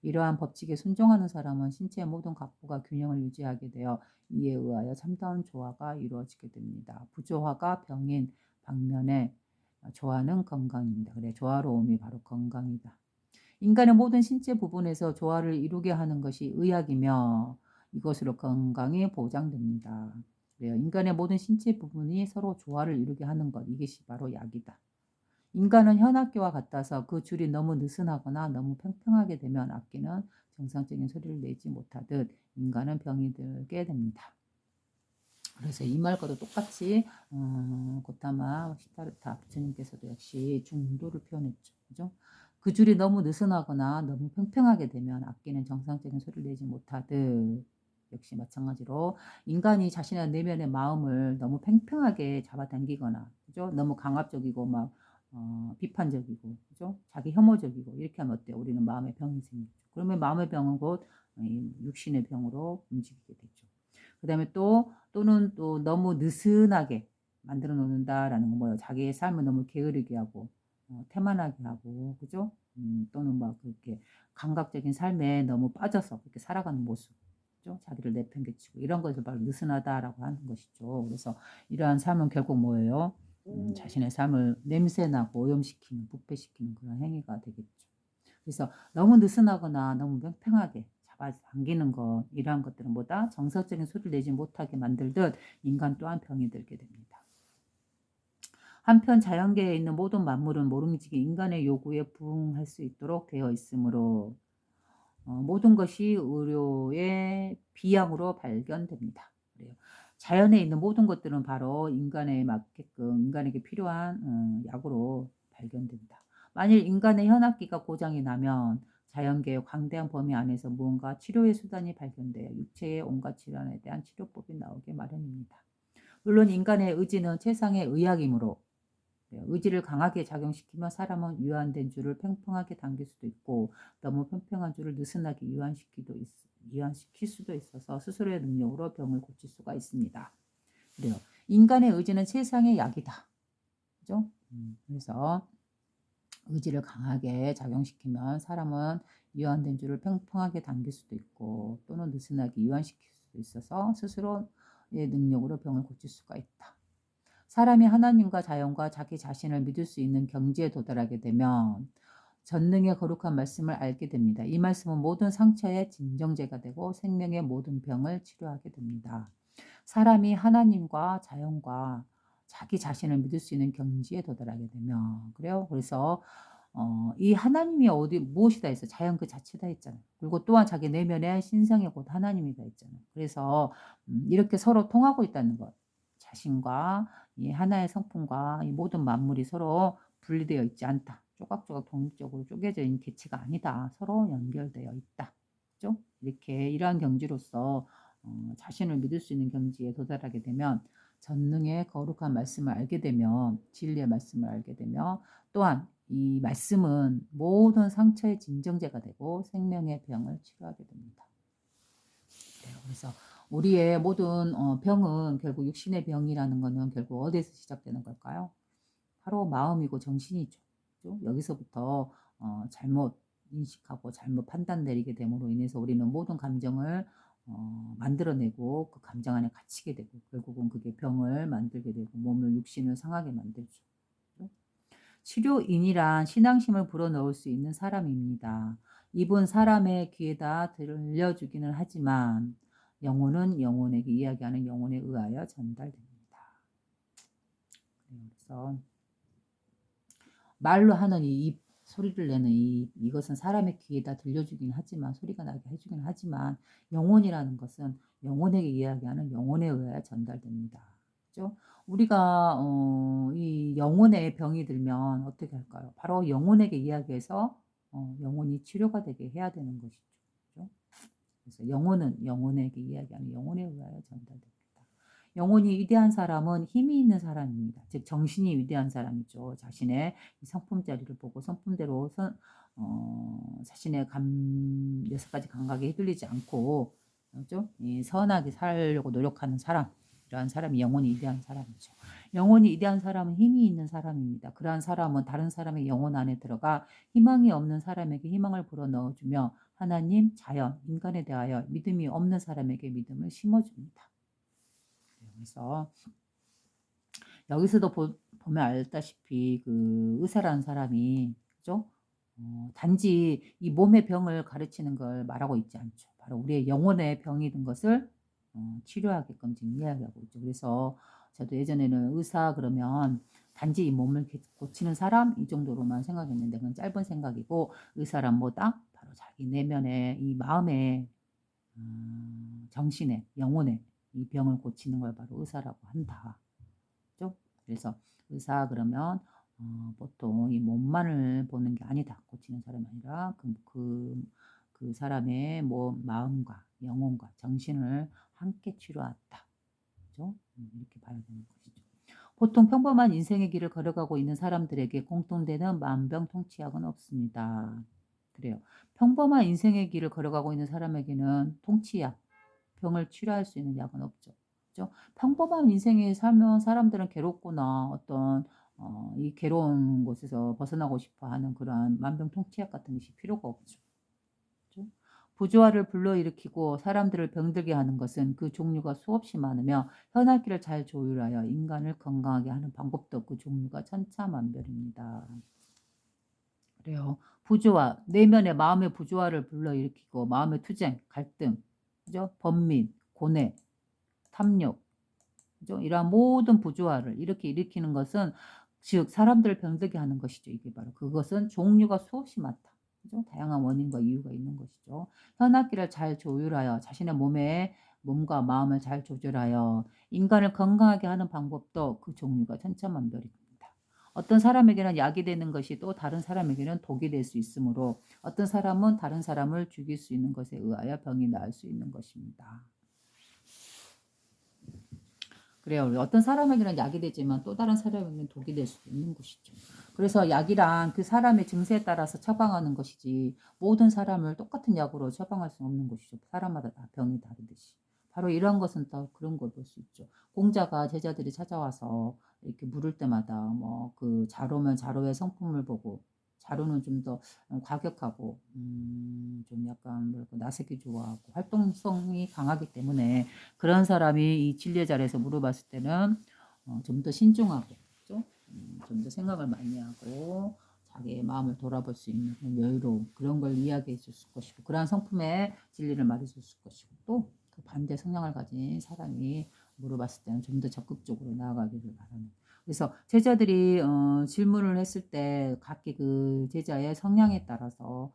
이러한 법칙에 순종하는 사람은 신체의 모든 각부가 균형을 유지하게 되어 이에 의하여 참다운 조화가 이루어지게 됩니다. 부조화가 병인 방면에 조화는 건강입니다. 그래, 조화로움이 바로 건강이다. 인간의 모든 신체 부분에서 조화를 이루게 하는 것이 의학이며 이것으로 건강이 보장됩니다. 그래요. 인간의 모든 신체 부분이 서로 조화를 이루게 하는 것, 이것이 바로 약이다. 인간은 현악기와 같아서 그 줄이 너무 느슨하거나 너무 팽팽하게 되면 악기는 정상적인 소리를 내지 못하듯 인간은 병이 들게 됩니다. 그래서 이 말과도 똑같이 고타마 시타르타 부처님께서도 역시 중도를 표현했죠. 그죠? 그 줄이 너무 느슨하거나 너무 팽팽하게 되면 악기는 정상적인 소리를 내지 못하듯 역시 마찬가지로 인간이 자신의 내면의 마음을 너무 팽팽하게 잡아당기거나 그죠? 너무 강압적이고 막 비판적이고 그죠? 자기 혐오적이고 이렇게 하면 어때요? 우리는 마음의 병이 생기죠. 그러면 마음의 병은 곧 육신의 병으로 움직이게 되죠. 그 다음에 또는 또 너무 느슨하게 만들어 놓는다라는 거 뭐예요? 자기의 삶을 너무 게으르게 하고 태만하게 하고 그죠? 또는 막 그렇게 감각적인 삶에 너무 빠져서 그렇게 살아가는 모습 그죠? 자기를 내팽개치고 이런 것을 바로 느슨하다라고 하는 것이죠. 그래서 이러한 삶은 결국 뭐예요? 자신의 삶을 냄새나고 오염시키는 부패시키는 그런 행위가 되겠죠. 그래서 너무 느슨하거나 너무 팽팽하게 잡아당기는 것 이러한 것들은 뭐다? 정서적인 소리를 내지 못하게 만들듯 인간 또한 병이 들게 됩니다. 한편 자연계에 있는 모든 만물은 모름지기 인간의 요구에 부응할 수 있도록 되어 있으므로 모든 것이 의료의 비약으로 발견됩니다. 그래요. 자연에 있는 모든 것들은 바로 인간에 맞게끔 인간에게 필요한 약으로 발견된다. 만일 인간의 현악기가 고장이 나면 자연계의 광대한 범위 안에서 무언가 치료의 수단이 발견되어 육체의 온갖 질환에 대한 치료법이 나오게 마련입니다. 물론 인간의 의지는 최상의 의학이므로 의지를 강하게 작용시키면 사람은 유한된 줄을 팽팽하게 당길 수도 있고 너무 팽팽한 줄을 느슨하게 유한시킬 수도 있어서 스스로의 능력으로 병을 고칠 수가 있습니다. 그래요. 인간의 의지는 세상의 약이다. 그죠? 그래서 의지를 강하게 작용시키면 사람은 유한된 줄을 팽팽하게 당길 수도 있고 또는 느슨하게 유한시킬 수도 있어서 스스로의 능력으로 병을 고칠 수가 있다. 사람이 하나님과 자연과 자기 자신을 믿을 수 있는 경지에 도달하게 되면 전능의 거룩한 말씀을 알게 됩니다. 이 말씀은 모든 상처의 진정제가 되고 생명의 모든 병을 치료하게 됩니다. 사람이 하나님과 자연과 자기 자신을 믿을 수 있는 경지에 도달하게 되면 그래요. 그래서 이 하나님이 어디 무엇이다 했어? 자연 그 자체다 했잖아요. 그리고 또한 자기 내면에 신성의 곧 하나님이다 했잖아요. 그래서 이렇게 서로 통하고 있다는 것. 자신과 이 하나의 성품과 이 모든 만물이 서로 분리되어 있지 않다. 조각조각 독립적으로 쪼개져 있는 개체가 아니다. 서로 연결되어 있다. 그죠? 이렇게 이러한 경지로서 자신을 믿을 수 있는 경지에 도달하게 되면 전능의 거룩한 말씀을 알게 되면 진리의 말씀을 알게 되면 또한 이 말씀은 모든 상처의 진정제가 되고 생명의 병을 치료하게 됩니다. 그래서 우리의 모든 병은 결국 육신의 병이라는 것은 결국 어디에서 시작되는 걸까요? 바로 마음이고 정신이죠. 그죠? 여기서부터 잘못 인식하고 잘못 판단 내리게 됨으로 인해서 우리는 모든 감정을 만들어내고 그 감정 안에 갇히게 되고 결국은 그게 병을 만들게 되고 몸을 육신을 상하게 만들죠. 그죠? 치료인이란 신앙심을 불어넣을 수 있는 사람입니다. 입은 사람의 귀에다 들려주기는 하지만 영혼은 영혼에게 이야기하는 영혼에 의하여 전달됩니다. 그래서 말로 하는 이 입, 소리를 내는 이것은 사람의 귀에다 들려주긴 하지만 소리가 나게 해주긴 하지만 영혼이라는 것은 영혼에게 이야기하는 영혼에 의하여 전달됩니다. 그죠? 우리가 이 영혼에 병이 들면 어떻게 할까요? 바로 영혼에게 이야기해서 영혼이 치료가 되게 해야 되는 것이죠. 그죠? 그래서 영혼은 영혼에게 이야기하는 영혼에 의하여 전달됩니다. 영혼이 위대한 사람은 힘이 있는 사람입니다. 즉 정신이 위대한 사람이죠. 자신의 성품자리를 보고 성품대로 자신의 6가지 감각에 휘둘리지 않고 그렇죠? 선하게 살려고 노력하는 사람, 이러한 사람이 영혼이 위대한 사람이죠. 영혼이 위대한 사람은 힘이 있는 사람입니다. 그러한 사람은 다른 사람의 영혼 안에 들어가 희망이 없는 사람에게 희망을 불어넣어주며 하나님, 자연, 인간에 대하여 믿음이 없는 사람에게 믿음을 심어줍니다. 그래서 여기서도 보면 알다시피 그 의사라는 사람이 그죠? 단지 이 몸의 병을 가르치는 걸 말하고 있지 않죠. 바로 우리의 영혼의 병이 든 것을 치료하게끔 지금 이야기하고 있죠. 그래서 저도 예전에는 의사 그러면 단지 이 몸을 고치는 사람 이 정도로만 생각했는데 그건 짧은 생각이고 의사란 뭐다? 바로 자기 내면의 이 마음의 정신의 영혼의 이 병을 고치는 걸 바로 의사라고 한다. 그죠? 그래서 의사 그러면 보통 이 몸만을 보는 게 아니다. 고치는 사람이 아니라 그 사람의 마음과 영혼과 정신을 함께 치료한다. 그죠? 이렇게 봐야 되는 것이죠. 보통 평범한 인생의 길을 걸어가고 있는 사람들에게 공통되는 만병통치약은 없습니다. 그래요. 평범한 인생의 길을 걸어가고 있는 사람에게는 통치약, 병을 치료할 수 있는 약은 없죠. 그죠? 평범한 인생에 살면 사람들은 괴롭거나 어떤 이 괴로운 곳에서 벗어나고 싶어 하는 그러한 만병통치약 같은 것이 필요가 없죠. 그죠? 부조화를 불러일으키고 사람들을 병들게 하는 것은 그 종류가 수없이 많으며 현악기를 잘 조율하여 인간을 건강하게 하는 방법도 없고 종류가 천차만별입니다. 그래요. 부조화, 내면의 마음의 부조화를 불러일으키고 마음의 투쟁, 갈등, 그죠? 번민, 고뇌, 탐욕, 그죠? 이러한 모든 부조화를 이렇게 일으키는 것은 즉 사람들을 병들게 하는 것이죠. 이게 바로 그것은 종류가 수없이 많다. 그죠? 다양한 원인과 이유가 있는 것이죠. 현악기를 잘 조율하여 자신의 몸과 마음을 잘 조절하여 인간을 건강하게 하는 방법도 그 종류가 천차만별입니다. 어떤 사람에게는 약이 되는 것이 또 다른 사람에게는 독이 될 수 있으므로 어떤 사람은 다른 사람을 죽일 수 있는 것에 의하여 병이 나을 수 있는 것입니다. 그래요. 어떤 사람에게는 약이 되지만 또 다른 사람에게는 독이 될 수도 있는 것이죠. 그래서 약이란 그 사람의 증세에 따라서 처방하는 것이지 모든 사람을 똑같은 약으로 처방할 수는 없는 것이죠. 사람마다 다 병이 다르듯이. 바로 이런 것은 또 그런 걸 볼 수 있죠. 공자가 제자들이 찾아와서 이렇게 물을 때마다 뭐 그 자로면 자로의 성품을 보고 자로는 좀 더 과격하고 좀 약간 뭐랄까 나색이 좋아하고 활동성이 강하기 때문에 그런 사람이 이 진리의 자리에서 물어봤을 때는 좀 더 신중하고 좀 더 생각을 많이 하고 자기의 마음을 돌아볼 수 있는 여유로움 그런 걸 이야기해 줬을 것이고 그러한 성품의 진리를 말해 줬을 것이고 또 그 반대 성향을 가진 사람이 물어봤을 때는 좀 더 적극적으로 나아가기를 바라는 그래서 제자들이 질문을 했을 때 각기 그 제자의 성향에 따라서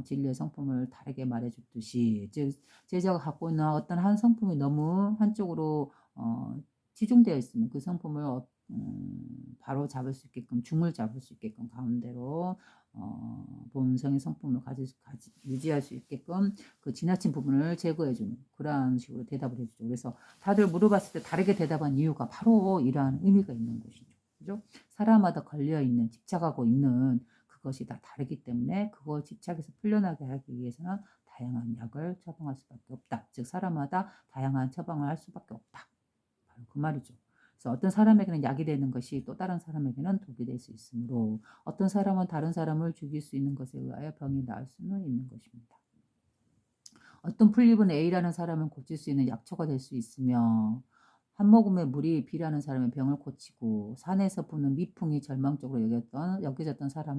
진리의 성품을 다르게 말해 줬듯이, 즉 제자가 갖고 있는 어떤 한 성품이 너무 한쪽으로 치중되어 있으면 그 성품을 바로잡을 수 있게끔, 중을 잡을 수 있게끔 가운데로 본성의 성품을 유지할 수 있게끔 그 지나친 부분을 제거해 주는 그러한 식으로 대답을 해 주죠. 그래서 다들 물어봤을 때 다르게 대답한 이유가 바로 이러한 의미가 있는 것이죠. 그죠? 사람마다 걸려 있는, 집착하고 있는 그것이 다 다르기 때문에 그거 집착에서 풀려나게 하기 위해서는 다양한 약을 처방할 수밖에 없다. 즉 사람마다 다양한 처방을 할 수밖에 없다. 바로 그 말이죠. 그래서 어떤 사람에게는 약이 되는 것이 또 다른 사람에게는 독이 될 수 있으므로 어떤 사람은 다른 사람을 죽일 수 있는 것에 의하여 병이 나을 수는 있는 것입니다. 어떤 풀잎은 A라는 사람은 고칠 수 있는 약초가 될 수 있으며 한 모금의 물이 B라는 사람의 병을 고치고 산에서 부는 미풍이 절망적으로 여겨졌던 사람은